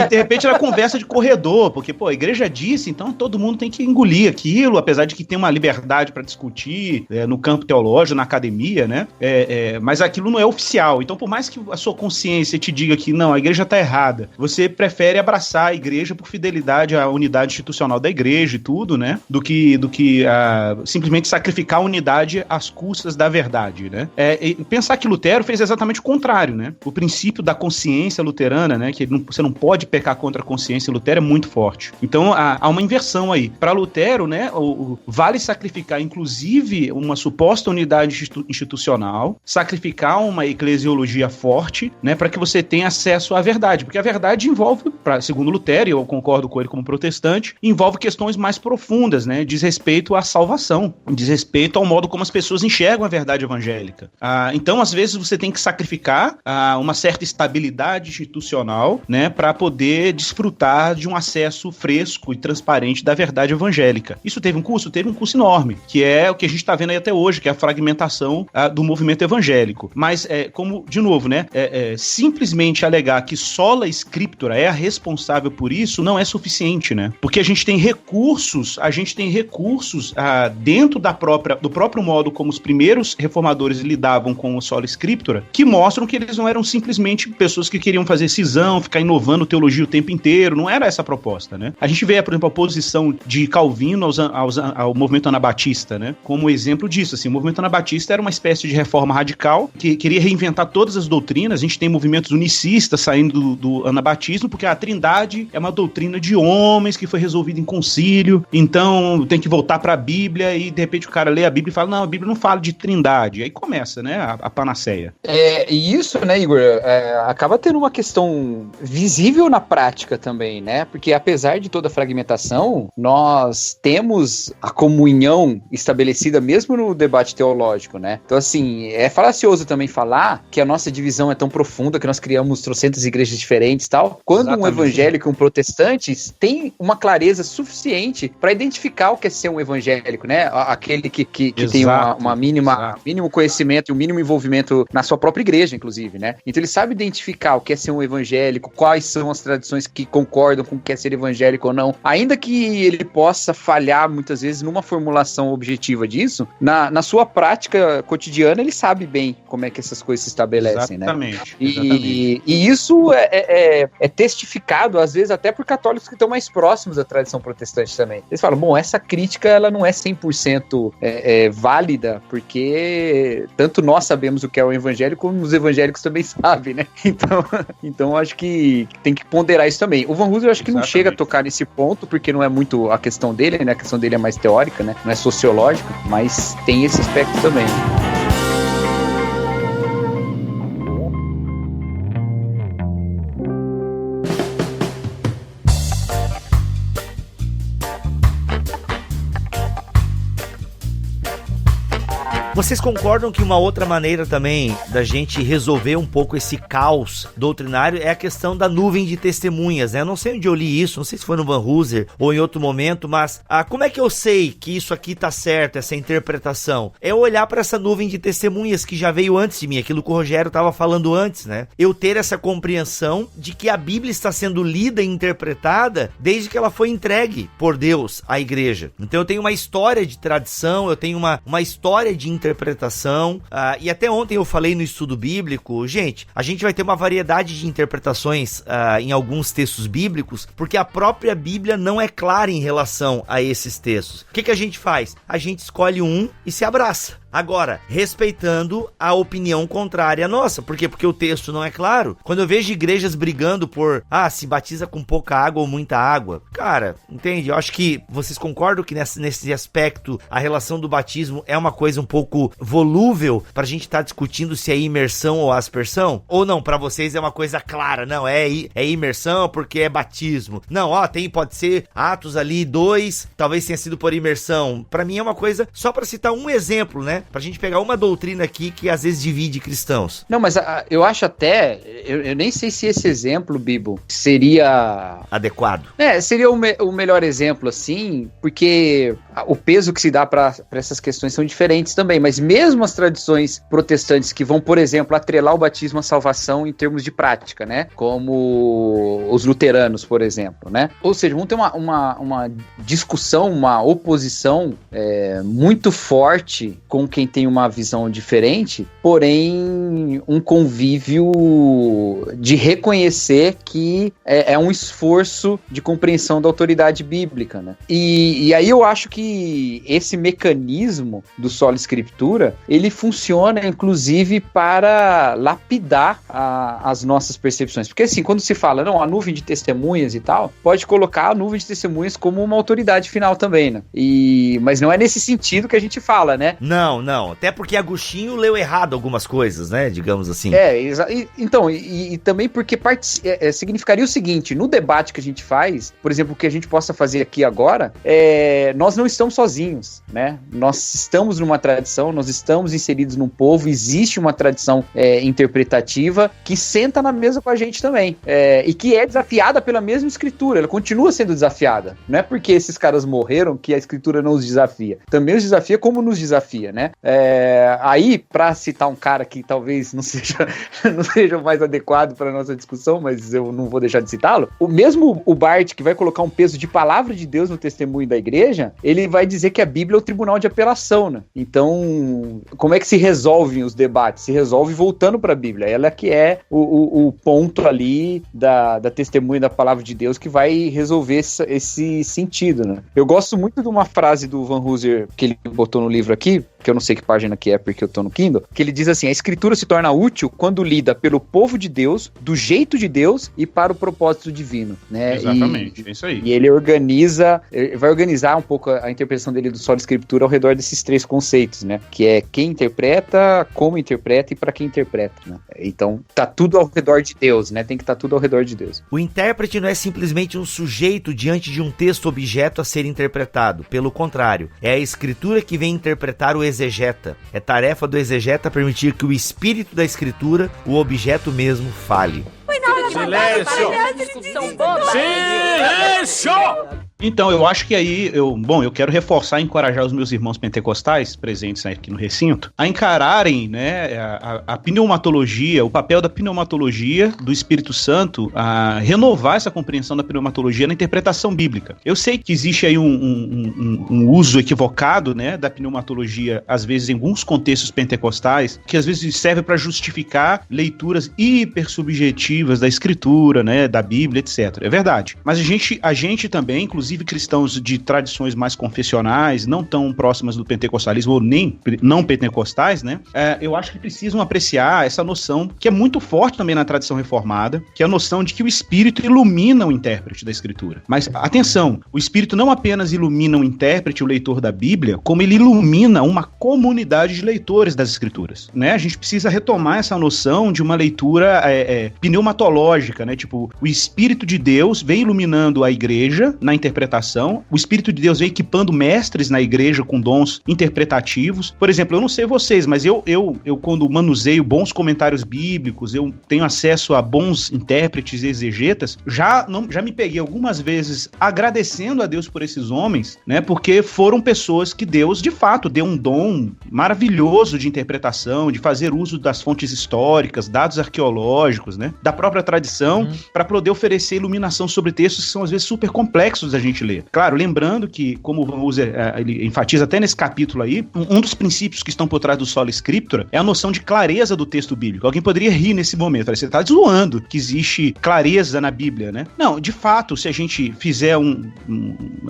de repente era conversa de corredor, porque, pô, a igreja disse, então todo mundo tem que engolir aquilo, apesar de que tem uma liberdade para discutir no campo teológico, na academia, né? Mas aquilo não é oficial. Então, por mais que a sua consciência te diga que não, a igreja tá errada, você prefere abraçar a igreja por fidelidade à unidade institucional da igreja e tudo, né? Do que simplesmente sacrificar a unidade às custas da verdade, né? Pensar que Lutero fez exatamente o contrário, né? O princípio da consciência luterana, né, que você não pode pecar contra a consciência, Lutero é muito forte. Então há uma inversão aí. Para Lutero, né, vale sacrificar inclusive uma suposta unidade institucional, sacrificar uma eclesiologia forte, né, para que você tenha acesso à verdade, porque a verdade envolve, segundo Lutero, e eu concordo com ele como protestante, envolve questões mais profundas, né, diz respeito à salvação, diz respeito ao modo como as pessoas enxergam a verdade evangélica. Então, às vezes, você tem que sacrificar uma certa estabilidade institucional, né, para poder desfrutar de um acesso fresco e transparente da verdade evangélica. Isso teve um custo? Teve um custo enorme, que é o que a gente está vendo aí até hoje, que é a fragmentação do movimento evangélico. Mas, como, de novo, né, simplesmente alegar que sola scriptura é a responsável por isso não é suficiente, né? Porque a gente tem recursos dentro do próprio modo como os primeiros reformadores lidavam com o sola scriptura, que mostram que eles não eram simplesmente pessoas que queriam fazer cisão, ficar inovando teologia o tempo inteiro. Não era essa a proposta, né? A gente vê, por exemplo, a oposição de Calvino ao movimento anabatista, né? Como exemplo disso, assim, o movimento anabatista era uma espécie de reforma radical que queria reinventar todas as doutrinas. A gente tem movimentos unicistas saindo do anabatismo, porque a trindade é uma doutrina de homens que foi resolvida em concílio, então tem que voltar para a Bíblia, e de repente o cara lê a Bíblia e fala, não, a Bíblia não fala de trindade. Aí começa, né, a panaceia. E isso, né, Igor, acaba tendo uma questão visível na prática também, né? Porque apesar de toda a fragmentação, nós temos a comunhão estabelecida mesmo no debate teológico, né? Então, assim, é falacioso também falar que a nossa divisão é tão profunda, que nós criamos trocentas igrejas diferentes e tal, quando Exatamente. Um evangélico e um protestante tem uma clareza suficiente para identificar o que é ser um evangélico, né? Aquele que tem uma mínimo conhecimento e um mínimo envolvimento na sua própria igreja, inclusive, né? Então ele sabe identificar o que é ser um evangélico, quais são as tradições que concordam com o que é ser evangélico ou não, ainda que ele possa falhar muitas vezes numa formulação objetiva disso, na sua prática cotidiana ele sabe bem como é que essas coisas se estabelecem, Exatamente. Né? E isso é testificado às vezes até por católicos que estão mais próximos da tradição protestante também. Eles falam, bom, essa crítica ela não é 100% válida, porque tanto nós sabemos o que é o evangelho, como os evangélicos também sabem, né? Então acho que tem que ponderar isso também. O Van Hooser eu acho que não chega a tocar nesse ponto, porque não é muito a questão dele, né? A questão dele é mais teórica, né? Não é sociológica, mas tem esse aspecto também. Vocês concordam que uma outra maneira também da gente resolver um pouco esse caos doutrinário é a questão da nuvem de testemunhas, né? Eu não sei onde eu li isso, não sei se foi no Van Hooser ou em outro momento, mas como é que eu sei que isso aqui tá certo, essa interpretação? É olhar para essa nuvem de testemunhas que já veio antes de mim, aquilo que o Rogério estava falando antes, né? Eu ter essa compreensão de que a Bíblia está sendo lida e interpretada desde que ela foi entregue por Deus à igreja. Então eu tenho uma história de tradição, eu tenho uma história de interpretação interpretação. E até ontem eu falei no estudo bíblico, gente, a gente vai ter uma variedade de interpretações em alguns textos bíblicos, porque a própria Bíblia não é clara em relação a esses textos. O que a gente faz? A gente escolhe um e se abraça. Agora, respeitando a opinião contrária à nossa. Por quê? Porque o texto não é claro. Quando eu vejo igrejas brigando por, se batiza com pouca água ou muita água. Cara, entende? Eu acho que vocês concordam que nesse aspecto a relação do batismo é uma coisa um pouco volúvel pra gente estar discutindo se é imersão ou aspersão? Ou não, pra vocês é uma coisa clara. Não, é imersão porque é batismo. Não, pode ser Atos ali 2, talvez tenha sido por imersão. Pra mim é uma coisa, só pra citar um exemplo, né? Pra gente pegar uma doutrina aqui que às vezes divide cristãos. Não, mas eu acho até, eu nem sei se esse exemplo, Bibo, seria adequado. Seria o melhor exemplo, assim, porque o peso que se dá pra essas questões são diferentes também, mas mesmo as tradições protestantes que vão, por exemplo, atrelar o batismo à salvação em termos de prática, né? Como os luteranos, por exemplo, né? Ou seja, vão ter uma discussão, uma oposição muito forte com quem tem uma visão diferente, porém um convívio de reconhecer que é um esforço de compreensão da autoridade bíblica, né? E aí eu acho que esse mecanismo do Sola Escritura, ele funciona inclusive para lapidar as nossas percepções, porque assim, quando se fala, a nuvem de testemunhas e tal, pode colocar a nuvem de testemunhas como uma autoridade final também, né? Mas não é nesse sentido que a gente fala, né? Não. Até porque Agostinho leu errado algumas coisas, né? Digamos assim. Então, e também porque significaria o seguinte, no debate que a gente faz, por exemplo, o que a gente possa fazer aqui agora, nós não estamos sozinhos, né? Nós estamos numa tradição, nós estamos inseridos num povo, existe uma tradição interpretativa que senta na mesa com a gente também, e que é desafiada pela mesma escritura, ela continua sendo desafiada. Não é porque esses caras morreram que a escritura não os desafia. Também os desafia como nos desafia, né? Aí, pra citar um cara que talvez não seja o mais adequado para nossa discussão, mas eu não vou deixar de citá-lo, o Barth, que vai colocar um peso de palavra de Deus no testemunho da igreja, ele vai dizer que a Bíblia é o tribunal de apelação, né? Então, como é que se resolvem os debates? Se resolve voltando para a Bíblia. Ela que é o ponto ali da testemunha da palavra de Deus que vai resolver esse sentido, né? Eu gosto muito de uma frase do Van Hooser que ele botou no livro aqui, que eu não sei que página que é porque eu tô no Kindle, que ele diz assim: a escritura se torna útil quando lida pelo povo de Deus, do jeito de Deus e para o propósito divino, né? Exatamente, é isso aí. E ele vai organizar um pouco a interpretação dele do Sola Escritura ao redor desses três conceitos, né? Que é quem interpreta, como interpreta e para quem interpreta, né? Então, tá tudo ao redor de Deus, né? Tem que estar tudo ao redor de Deus. O intérprete não é simplesmente um sujeito diante de um texto objeto a ser interpretado, pelo contrário, é a escritura que vem interpretar o exegeta. É tarefa do exegeta permitir que o espírito da escritura, o objeto mesmo, fale. Silêncio! Então, eu acho que aí, eu quero reforçar e encorajar os meus irmãos pentecostais presentes aqui no recinto a encararem, né, a pneumatologia, o papel da pneumatologia do Espírito Santo, a renovar essa compreensão da pneumatologia na interpretação bíblica. Eu sei que existe aí um uso equivocado, né, da pneumatologia, às vezes em alguns contextos pentecostais, que às vezes serve para justificar leituras hipersubjetivas da Escritura, né, da Bíblia, etc. É verdade. Mas a gente também, inclusive cristãos de tradições mais confessionais, não tão próximas do pentecostalismo, ou nem não pentecostais, né? Eu acho que precisam apreciar essa noção, que é muito forte também na tradição reformada, que é a noção de que o Espírito ilumina o intérprete da Escritura. Mas, atenção, o Espírito não apenas ilumina o intérprete, o leitor da Bíblia, como ele ilumina uma comunidade de leitores das Escrituras, né? A gente precisa retomar essa noção de uma leitura pneumatológica, né? Tipo, o Espírito de Deus vem iluminando a igreja na interpretação, o Espírito de Deus vem equipando mestres na igreja com dons interpretativos. Por exemplo, eu não sei vocês, mas eu quando manuseio bons comentários bíblicos, eu tenho acesso a bons intérpretes e exegetas, já me peguei algumas vezes agradecendo a Deus por esses homens, né? Porque foram pessoas que Deus, de fato, deu um dom maravilhoso de interpretação, de fazer uso das fontes históricas, dados arqueológicos, né? Da própria tradição, para poder oferecer iluminação sobre textos que são às vezes super complexos da gente gente lê. Claro, lembrando que, como o Van Hooser ele enfatiza até nesse capítulo aí, um dos princípios que estão por trás do Sola Scriptura é a noção de clareza do texto bíblico. Alguém poderia rir nesse momento, você está zoando que existe clareza na Bíblia, né? Não, de fato, se a gente fizer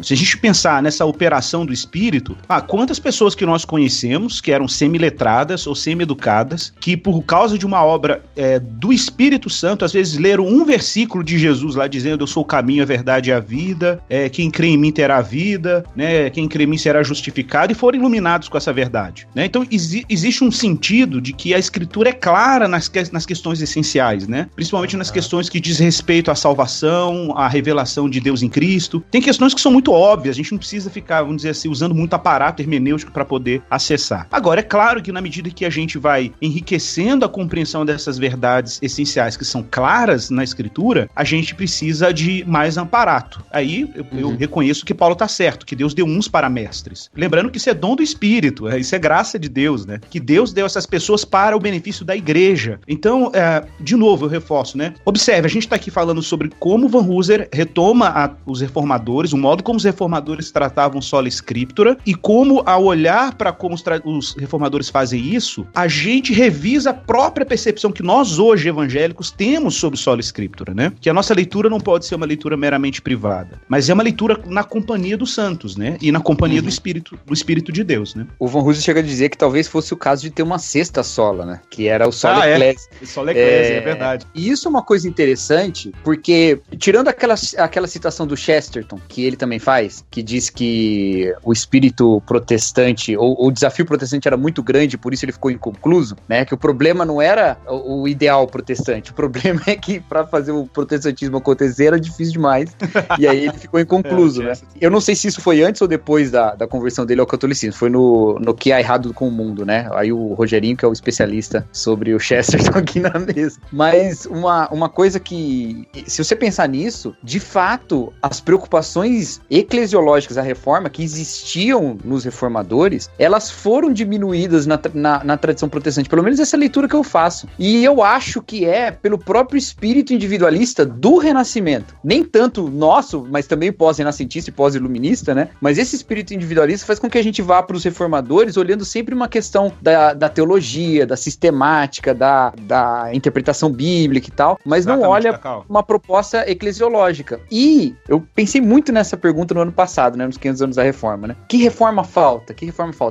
se a gente pensar nessa operação do Espírito, quantas pessoas que nós conhecemos, que eram semi-letradas ou semi-educadas, que por causa de uma obra do Espírito Santo, às vezes leram um versículo de Jesus lá dizendo: eu sou o caminho, a verdade e a vida, quem crê em mim terá a vida, né? Quem crê em mim será justificado, e foram iluminados com essa verdade, né? Então existe um sentido de que a Escritura é clara nas questões essenciais, né? Principalmente nas questões que diz respeito à salvação, à revelação de Deus em Cristo. Tem questões que são muito óbvias, a gente não precisa ficar, vamos dizer assim, usando muito aparato hermenêutico para poder acessar. Agora, é claro que na medida que a gente vai enriquecendo a compreensão dessas verdades essenciais que são claras na Escritura, a gente precisa de mais aparato. Aí eu reconheço que Paulo está certo, que Deus deu uns para mestres. Lembrando que isso é dom do Espírito, isso é graça de Deus, né? Que Deus deu essas pessoas para o benefício da igreja. Então, de novo, eu reforço, né? Observe, a gente está aqui falando sobre como Van Hooser retoma os reformadores, o modo como os reformadores tratavam Sola Scriptura, e como, ao olhar para como os reformadores fazem isso, a gente revisa a própria percepção que nós hoje, evangélicos, temos sobre Sola Scriptura, né? Que a nossa leitura não pode ser uma leitura meramente privada, mas é uma leitura na companhia dos santos, né? E na companhia do Espírito de Deus, né? O Van Hooser chega a dizer que talvez fosse o caso de ter uma sexta sola, né? Que era o Sola Ecclesia. Sola Ecclesia, é verdade. E isso é uma coisa interessante, porque, tirando aquela citação do Chesterton, que ele também faz, que diz que o espírito protestante, ou o desafio protestante era muito grande, por isso ele ficou inconcluso, né? Que o problema não era o ideal protestante, o problema é que para fazer o protestantismo acontecer era difícil demais, e aí ele ficou inconcluso, né? Eu não sei se isso foi antes ou depois da conversão dele ao catolicismo, foi no Que há errado com o mundo, né? Aí o Rogerinho, que é o especialista sobre o Chesterton aqui na mesa. Mas uma coisa que, se você pensar nisso, de fato, as preocupações eclesiológicas da reforma que existiam nos reformadores, elas foram diminuídas na tradição protestante, pelo menos essa leitura que eu faço. E eu acho que é pelo próprio espírito individualista do Renascimento. Nem tanto nosso, mas também pós-renascentista e pós-iluminista, né? Mas esse espírito individualista faz com que a gente vá para os reformadores olhando sempre uma questão da teologia, da sistemática, da interpretação bíblica e tal, mas não olha uma proposta eclesiológica. E eu pensei muito nessa pergunta no ano passado, né, nos 500 anos da reforma, né? Que reforma falta?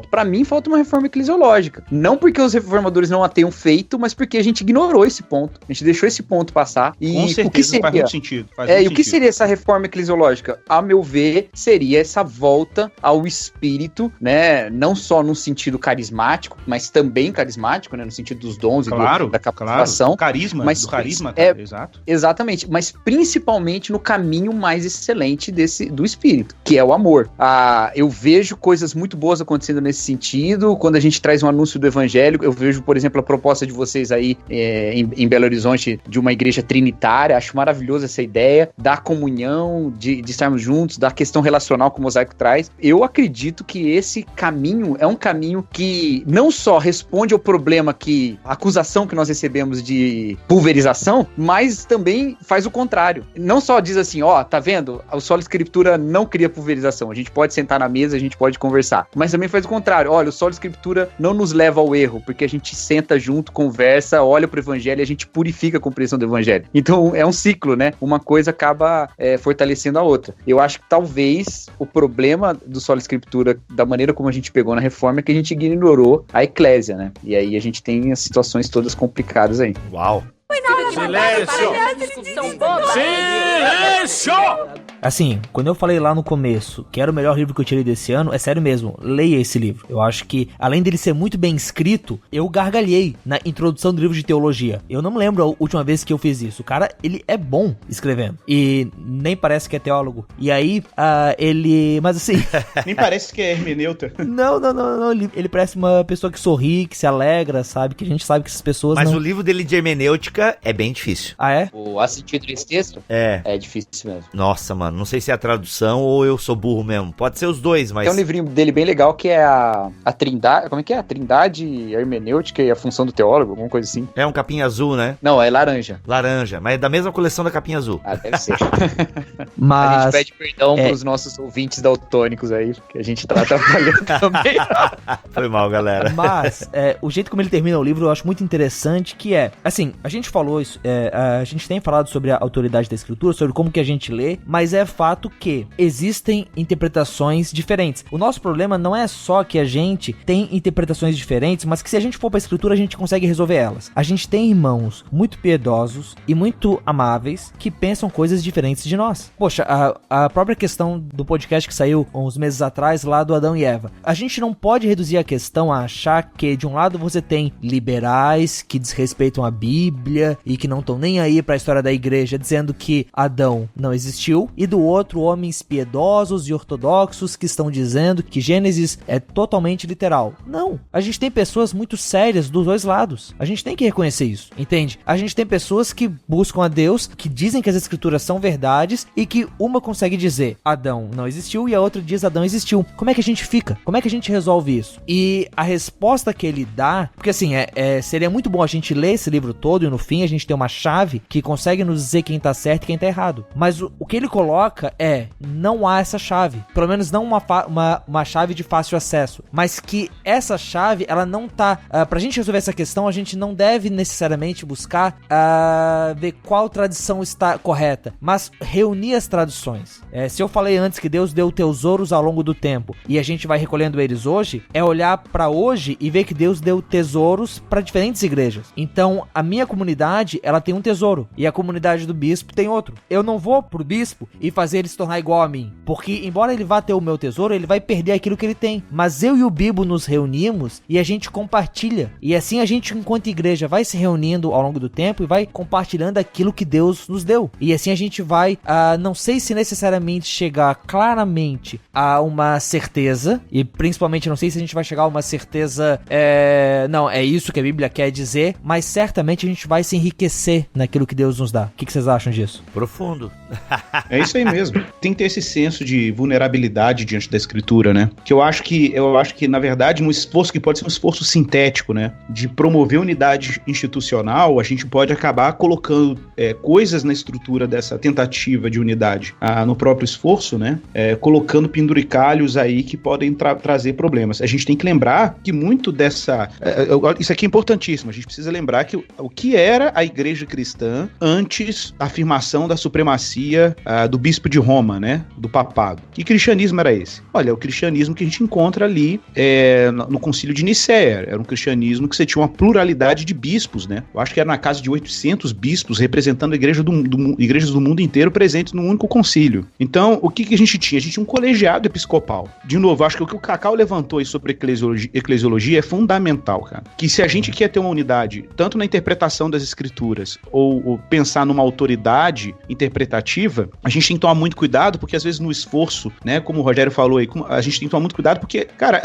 Para mim, falta uma reforma eclesiológica. Não porque os reformadores não a tenham feito, mas porque a gente ignorou esse ponto. A gente deixou esse ponto passar. E com certeza, o que seria? Faz muito sentido. O que seria essa reforma eclesiológica? A meu ver, seria essa volta ao espírito, né? Não só no sentido carismático, mas também carismático, né? No sentido dos dons e da capacitação. Carisma, mas, do carisma, exato. Exatamente, mas principalmente no caminho mais excelente do espírito, que é o amor. Eu vejo coisas muito boas acontecendo nesse sentido. Quando a gente traz um anúncio do evangelho, eu vejo, por exemplo, a proposta de vocês aí em Belo Horizonte de uma igreja trinitária. Acho maravilhosa essa ideia da comunhão, de estarmos juntos, da questão relacional que o Mosaico traz. Eu acredito que esse caminho é um caminho que não só responde ao problema a acusação que nós recebemos de pulverização, mas também faz o contrário. Não só diz assim, tá vendo? O Sola Scriptura não cria pulverização. A gente pode sentar na mesa, a gente pode conversar. Mas também faz o contrário. Olha, o Sola Scriptura não nos leva ao erro, porque a gente senta junto, conversa, olha pro evangelho e a gente purifica a compreensão do evangelho. Então, é um ciclo, né? Uma coisa acaba fortalecendo a outra. Eu acho que talvez o problema do Sola Scriptura, da maneira como a gente pegou na reforma, é que a gente ignorou a eclésia, né? E aí a gente tem as situações todas complicadas aí. Uau! Silêncio! Silêncio! Assim, quando eu falei lá no começo que era o melhor livro que eu tirei desse ano, é sério mesmo, leia esse livro. Eu acho que, além dele ser muito bem escrito, eu gargalhei na introdução do livro de teologia. Eu não me lembro a última vez que eu fiz isso. O cara, ele é bom escrevendo. E nem parece que é teólogo. E aí, ele... Mas assim... Nem parece que é hermeneuta. Não. Ele parece uma pessoa que sorri, que se alegra, sabe? Que a gente sabe que essas pessoas Mas o livro dele de hermenêutica é bem difícil. Ah, é? Há sentido nesse texto? É difícil mesmo. Nossa, mano. ó, não sei se é a tradução ou eu sou burro mesmo. Pode ser os dois, mas... Tem um livrinho dele bem legal que é a Trindade, como é que é? A Trindade, a hermenêutica e a função do teólogo, alguma coisa assim. É um capinha azul, né? Não, é laranja. Laranja, mas é da mesma coleção da capinha azul. Ah, deve ser. Mas... A gente pede perdão pros nossos ouvintes daltônicos aí, que a gente tá atrapalhando também. Foi mal, galera. Mas, o jeito como ele termina o livro eu acho muito interessante, que é, assim, a gente falou isso, a gente tem falado sobre a autoridade da escritura, sobre como que a gente lê, mas é fato que existem interpretações diferentes. O nosso problema não é só que a gente tem interpretações diferentes, mas que se a gente for pra escritura, a gente consegue resolver elas. A gente tem irmãos muito piedosos e muito amáveis que pensam coisas diferentes de nós. Poxa, a própria questão do podcast que saiu uns meses atrás, lá do Adão e Eva. A gente não pode reduzir a questão a achar que, de um lado, você tem liberais que desrespeitam a Bíblia e que não estão nem aí pra história da igreja, dizendo que Adão não existiu, e do outro, homens piedosos e ortodoxos que estão dizendo que Gênesis é totalmente literal. Não, a gente tem pessoas muito sérias dos dois lados. A gente tem que reconhecer isso, entende? A gente tem pessoas que buscam a Deus, que dizem que as escrituras são verdades e que uma consegue dizer Adão não existiu e a outra diz Adão existiu. Como é que a gente fica? Como é que a gente resolve isso? E a resposta que ele dá, porque assim, seria muito bom a gente ler esse livro todo e no fim a gente ter uma chave que consegue nos dizer quem tá certo e quem tá errado. Mas o que ele coloca não há essa chave. Pelo menos não uma chave de fácil acesso. Mas que essa chave, ela não tá... pra gente resolver essa questão, a gente não deve necessariamente buscar ver qual tradição está correta, mas reunir as traduções. Se eu falei antes que Deus deu tesouros ao longo do tempo e a gente vai recolhendo eles hoje, é olhar pra hoje e ver que Deus deu tesouros para diferentes igrejas. Então, a minha comunidade, ela tem um tesouro e a comunidade do bispo tem outro. Eu não vou pro bispo e fazer ele se tornar igual a mim, porque embora ele vá ter o meu tesouro, ele vai perder aquilo que ele tem. Mas eu e o Bibo nos reunimos e a gente compartilha. E assim a gente, enquanto igreja, vai se reunindo ao longo do tempo e vai compartilhando aquilo que Deus nos deu. E assim a gente vai, não sei se necessariamente chegar claramente a uma certeza, e principalmente não sei se a gente vai chegar a uma certeza, não, é isso que a Bíblia quer dizer, mas certamente a gente vai se enriquecer naquilo que Deus nos dá. O que vocês acham disso? Profundo. É isso aí mesmo. Tem que ter esse senso de vulnerabilidade diante da escritura, né? Que eu acho que, na verdade, um esforço que pode ser um esforço sintético, né? De promover unidade institucional, a gente pode acabar colocando coisas na estrutura dessa tentativa de unidade no próprio esforço, né? Colocando penduricalhos aí que podem trazer problemas. A gente tem que lembrar que muito dessa... isso aqui é importantíssimo. A gente precisa lembrar que o que era a igreja cristã antes da afirmação da supremacia do bispo de Roma, né? Do papado. Que cristianismo era esse? Olha, é o cristianismo que a gente encontra ali no concílio de Nicéia. Era um cristianismo que você tinha uma pluralidade de bispos, né? Eu acho que era na casa de 800 bispos representando a igreja igrejas do mundo inteiro presentes num único concílio. Então, o que a gente tinha? A gente tinha um colegiado episcopal. De novo, acho que o que o Cacau levantou aí sobre eclesiologia é fundamental, cara. Que se a gente quer ter uma unidade, tanto na interpretação das escrituras, ou pensar numa autoridade interpretativa, a gente tem que tomar muito cuidado, porque às vezes no esforço, né, como o Rogério falou aí, a gente tem que tomar muito cuidado, porque, cara,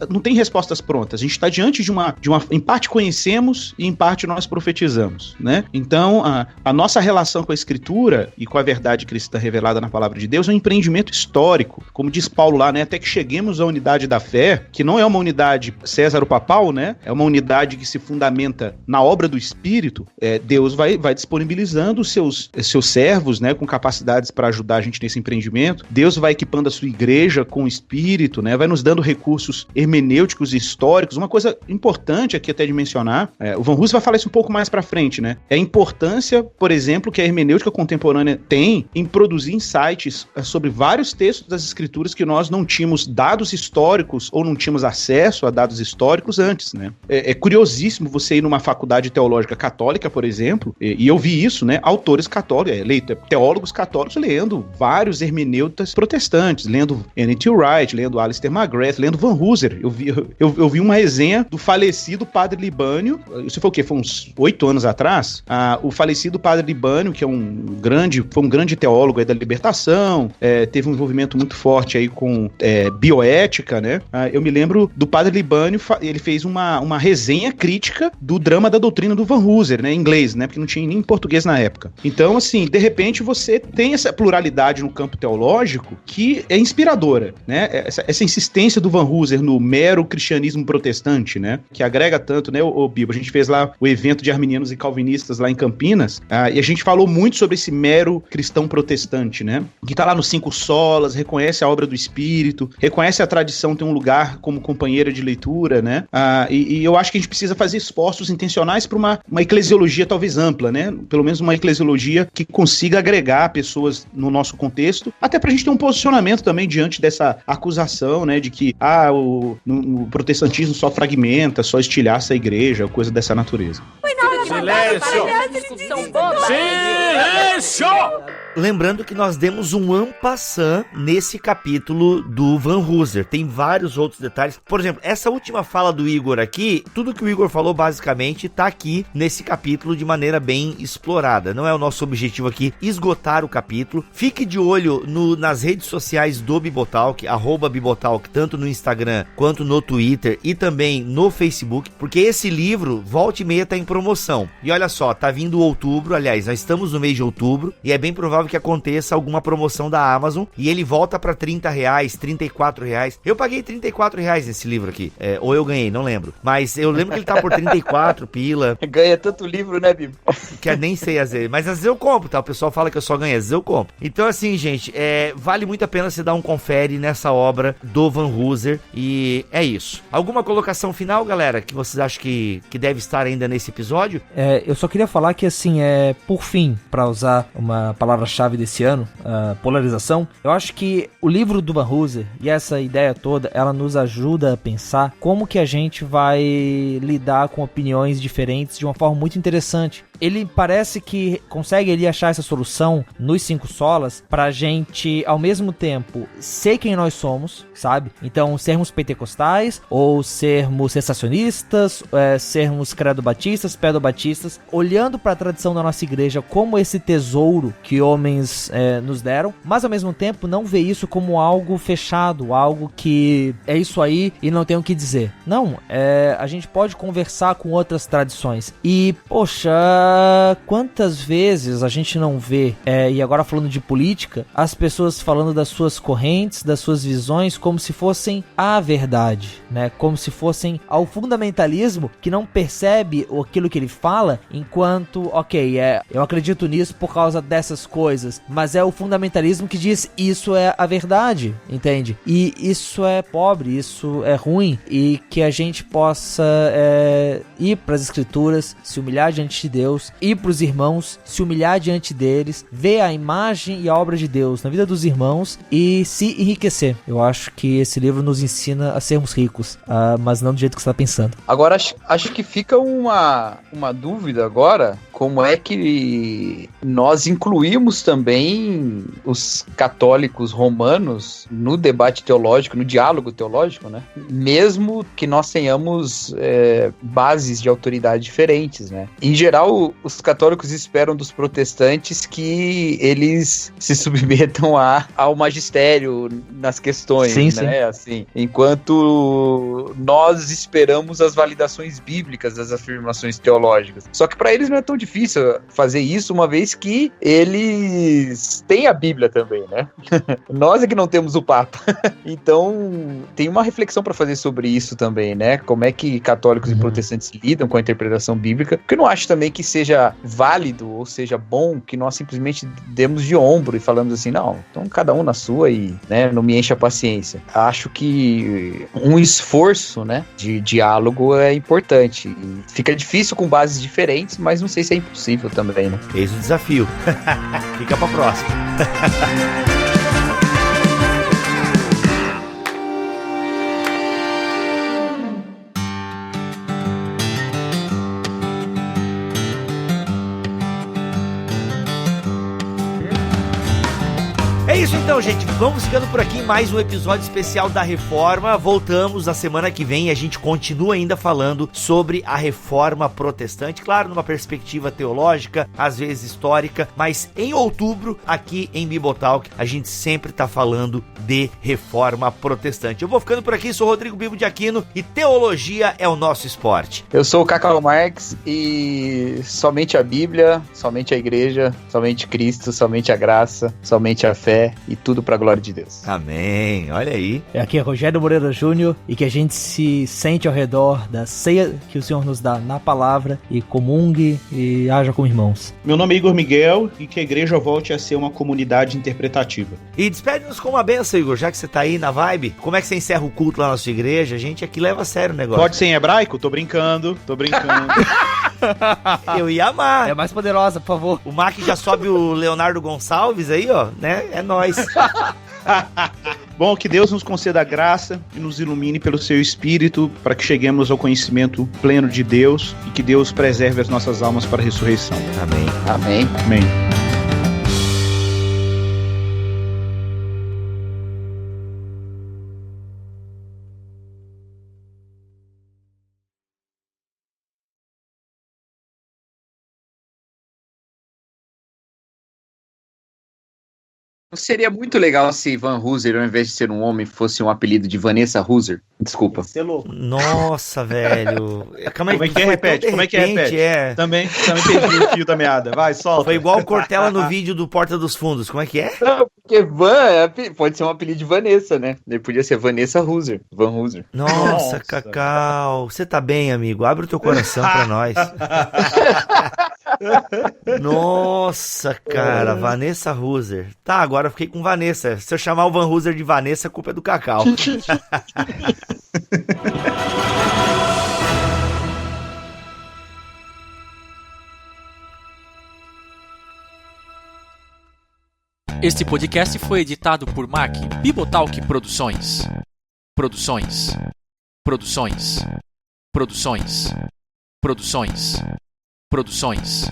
não tem respostas prontas. A gente está diante de uma... Em parte conhecemos e em parte nós profetizamos, né? Então, a nossa relação com a escritura e com a verdade cristã revelada na palavra de Deus é um empreendimento histórico, como diz Paulo lá, né? Até que cheguemos à unidade da fé, que não é uma unidade césaro-papal, né? É uma unidade que se fundamenta na obra do Espírito. Deus vai disponibilizando os seus servos, né? Com capacidades para ajudar a gente nesse empreendimento. Deus vai equipando a sua igreja com o Espírito, né? Vai nos dando recursos hermenêuticos e históricos. Uma coisa importante aqui até de mencionar, o Van Hus vai falar isso um pouco mais para frente, né? É a importância, por exemplo, que a hermenêutica contemporânea tem em produzir insights sobre vários textos das escrituras que nós não tínhamos dados históricos ou não tínhamos acesso a dados históricos antes, né? É curiosíssimo você ir numa faculdade teológica católica, por exemplo, e eu vi isso, né? Autores católicos, teólogos católicos lendo vários hermeneutas protestantes, lendo N.T. Wright, lendo Alistair McGrath, lendo Van Hooser. Eu vi uma resenha do falecido Padre Libânio, isso foi o quê? Foi uns 8 anos atrás. O falecido Padre Libânio, que foi um grande teólogo aí da libertação, teve um envolvimento muito forte aí com bioética, né? Eu me lembro do Padre Libânio, ele fez uma resenha crítica do drama da doutrina do Van Hooser, né? Em inglês, né? Porque não tinha nem em português na época. Então, assim, de repente você tem essa pluralidade no campo teológico que é inspiradora, né? Essa insistência do Van Hooser no mero cristianismo protestante, né? Que agrega tanto, né, o Bibo? A gente fez lá o evento de arminianos e calvinistas lá em Campinas, e a gente falou muito sobre esse mero cristão protestante, né? Que tá lá nos 5 solas, reconhece a obra do Espírito, reconhece a tradição ter um lugar como companheira de leitura, né? E eu acho que a gente precisa fazer esforços intencionais para uma eclesiologia talvez ampla, né? Pelo menos uma eclesiologia que consiga agregar pessoas no nosso contexto, até pra gente ter um posicionamento também diante dessa acusação, né? De que o protestantismo só fragmenta, só estilhaça a igreja, coisa dessa natureza. Silêncio! Silêncio! Lembrando que nós demos um en passant nesse capítulo do Van Hooser. Tem vários outros detalhes. Por exemplo, essa última fala do Igor aqui, tudo que o Igor falou basicamente tá aqui nesse capítulo de maneira bem explorada. Não é o nosso objetivo aqui esgotar o capítulo. Fique de olho nas redes sociais do Bibotalk, @Bibotalk, tanto no Instagram quanto no Twitter e também no Facebook, porque esse livro, volta e meia, tá em promoção. E olha só, tá vindo outubro, aliás, nós estamos no mês de outubro, e é bem provável que aconteça alguma promoção da Amazon e ele volta pra R$30, R$34. Eu paguei R$34 nesse livro aqui, ou eu ganhei, não lembro, mas eu lembro que ele tá por 34 pila. Ganha tanto livro, né, Bibo? Que nem sei às vezes, mas às vezes eu compro, tá? O pessoal fala que eu só ganho, às vezes eu compro. Então assim, gente, vale muito a pena você dar um confere nessa obra do Van Hooser, e é isso. Alguma colocação final, galera, que vocês acham que deve estar ainda nesse episódio? Eu só queria falar que, assim, por fim, para usar uma palavra-chave desse ano, polarização, eu acho que o livro do Van Hooser e essa ideia toda, ela nos ajuda a pensar como que a gente vai lidar com opiniões diferentes de uma forma muito interessante. Ele parece que consegue ali achar essa solução nos 5 solas pra gente, ao mesmo tempo, ser quem nós somos, sabe? Então, sermos pentecostais, ou sermos sensacionistas, sermos credo-batistas, pedo-batistas, olhando pra tradição da nossa igreja como esse tesouro que homens nos deram, mas ao mesmo tempo não ver isso como algo fechado, algo que é isso aí e não tem o que dizer. Não, a gente pode conversar com outras tradições. E, poxa, quantas vezes a gente não vê, e agora falando de política, as pessoas falando das suas correntes, das suas visões, como se fossem a verdade, né? Como se fossem ao fundamentalismo que não percebe aquilo que ele fala, enquanto, ok, eu acredito nisso por causa dessas coisas, mas é o fundamentalismo que diz isso é a verdade, entende? E isso é pobre, isso é ruim, e que a gente possa ir para as escrituras, se humilhar diante de Deus, ir para os irmãos, se humilhar diante deles, ver a imagem e a obra de Deus na vida dos irmãos e se enriquecer. Eu acho que esse livro nos ensina a sermos ricos, mas não do jeito que você está pensando. Agora, acho que fica uma dúvida agora, como é que nós incluímos também os católicos romanos no debate teológico, no diálogo teológico, né? Mesmo que nós tenhamos bases de autoridade diferentes, né? Em geral, os católicos esperam dos protestantes que eles se submetam ao magistério nas questões, sim, né? Assim, enquanto nós esperamos as validações bíblicas das afirmações teológicas. Só que para eles não é tão difícil fazer isso, uma vez que eles têm a Bíblia também, né? Nós é que não temos o Papa. Então, tem uma reflexão para fazer sobre isso também, né? Como é que católicos e protestantes lidam com a interpretação bíblica, porque eu não acho também que seja válido ou seja bom que nós simplesmente demos de ombro e falamos assim, não, então cada um na sua e, né, não me enche a paciência. Acho que um esforço, né, de diálogo é importante. E fica difícil com bases diferentes, mas não sei se é impossível também, né? Eis o desafio. Fica pra próxima. É isso então, gente. Vamos ficando por aqui em mais um episódio especial da Reforma. Voltamos na semana que vem e a gente continua ainda falando sobre a Reforma Protestante. Claro, numa perspectiva teológica, às vezes histórica, mas em outubro, aqui em Bibotalk, a gente sempre tá falando de Reforma Protestante. Eu vou ficando por aqui, sou Rodrigo Bibo de Aquino e teologia é o nosso esporte. Eu sou o Cacau Marx e somente a Bíblia, somente a igreja, somente Cristo, somente a graça, somente a fé e tudo pra glória de Deus. Amém, olha aí. Aqui é Rogério Moreira Júnior e que a gente se sente ao redor da ceia que o Senhor nos dá na palavra e comungue e haja com irmãos. Meu nome é Igor Miguel e que a igreja volte a ser uma comunidade interpretativa. E despede-nos com uma benção, Igor, já que você tá aí na vibe. Como é que você encerra o culto lá na sua igreja? A gente aqui leva a sério o negócio. Pode ser em hebraico? Tô brincando. Eu ia amar. É mais poderosa, por favor. O Mac já sobe o Leonardo Gonçalves aí, ó, né? É nóis. Bom, que Deus nos conceda a graça e nos ilumine pelo seu Espírito para que cheguemos ao conhecimento pleno de Deus e que Deus preserve as nossas almas para a ressurreição. Amém. Amém. Amém. Seria muito legal se Van Hooser, ao invés de ser um homem, fosse um apelido de Vanessa Hooser. Desculpa. Você é louco. Nossa, velho. Como é que é? Repete. Como é que é? Repete. É. Também perdi o fio da meada. Vai, solta. Foi igual o Cortella no vídeo do Porta dos Fundos. Como é que é? Não, porque Van pode ser um apelido de Vanessa, né? Ele podia ser Vanessa Hooser. Van Hooser. Nossa, Cacau. Você tá bem, amigo? Abre o teu coração pra nós. Nossa, cara. Vanessa Hooser. Tá, agora eu fiquei com Vanessa. Se eu chamar o Van Hooser de Vanessa, a culpa é do Cacau. Este podcast foi editado por Mac Bibotalk Produções. Produções. Produções. Produções. Produções. Produções.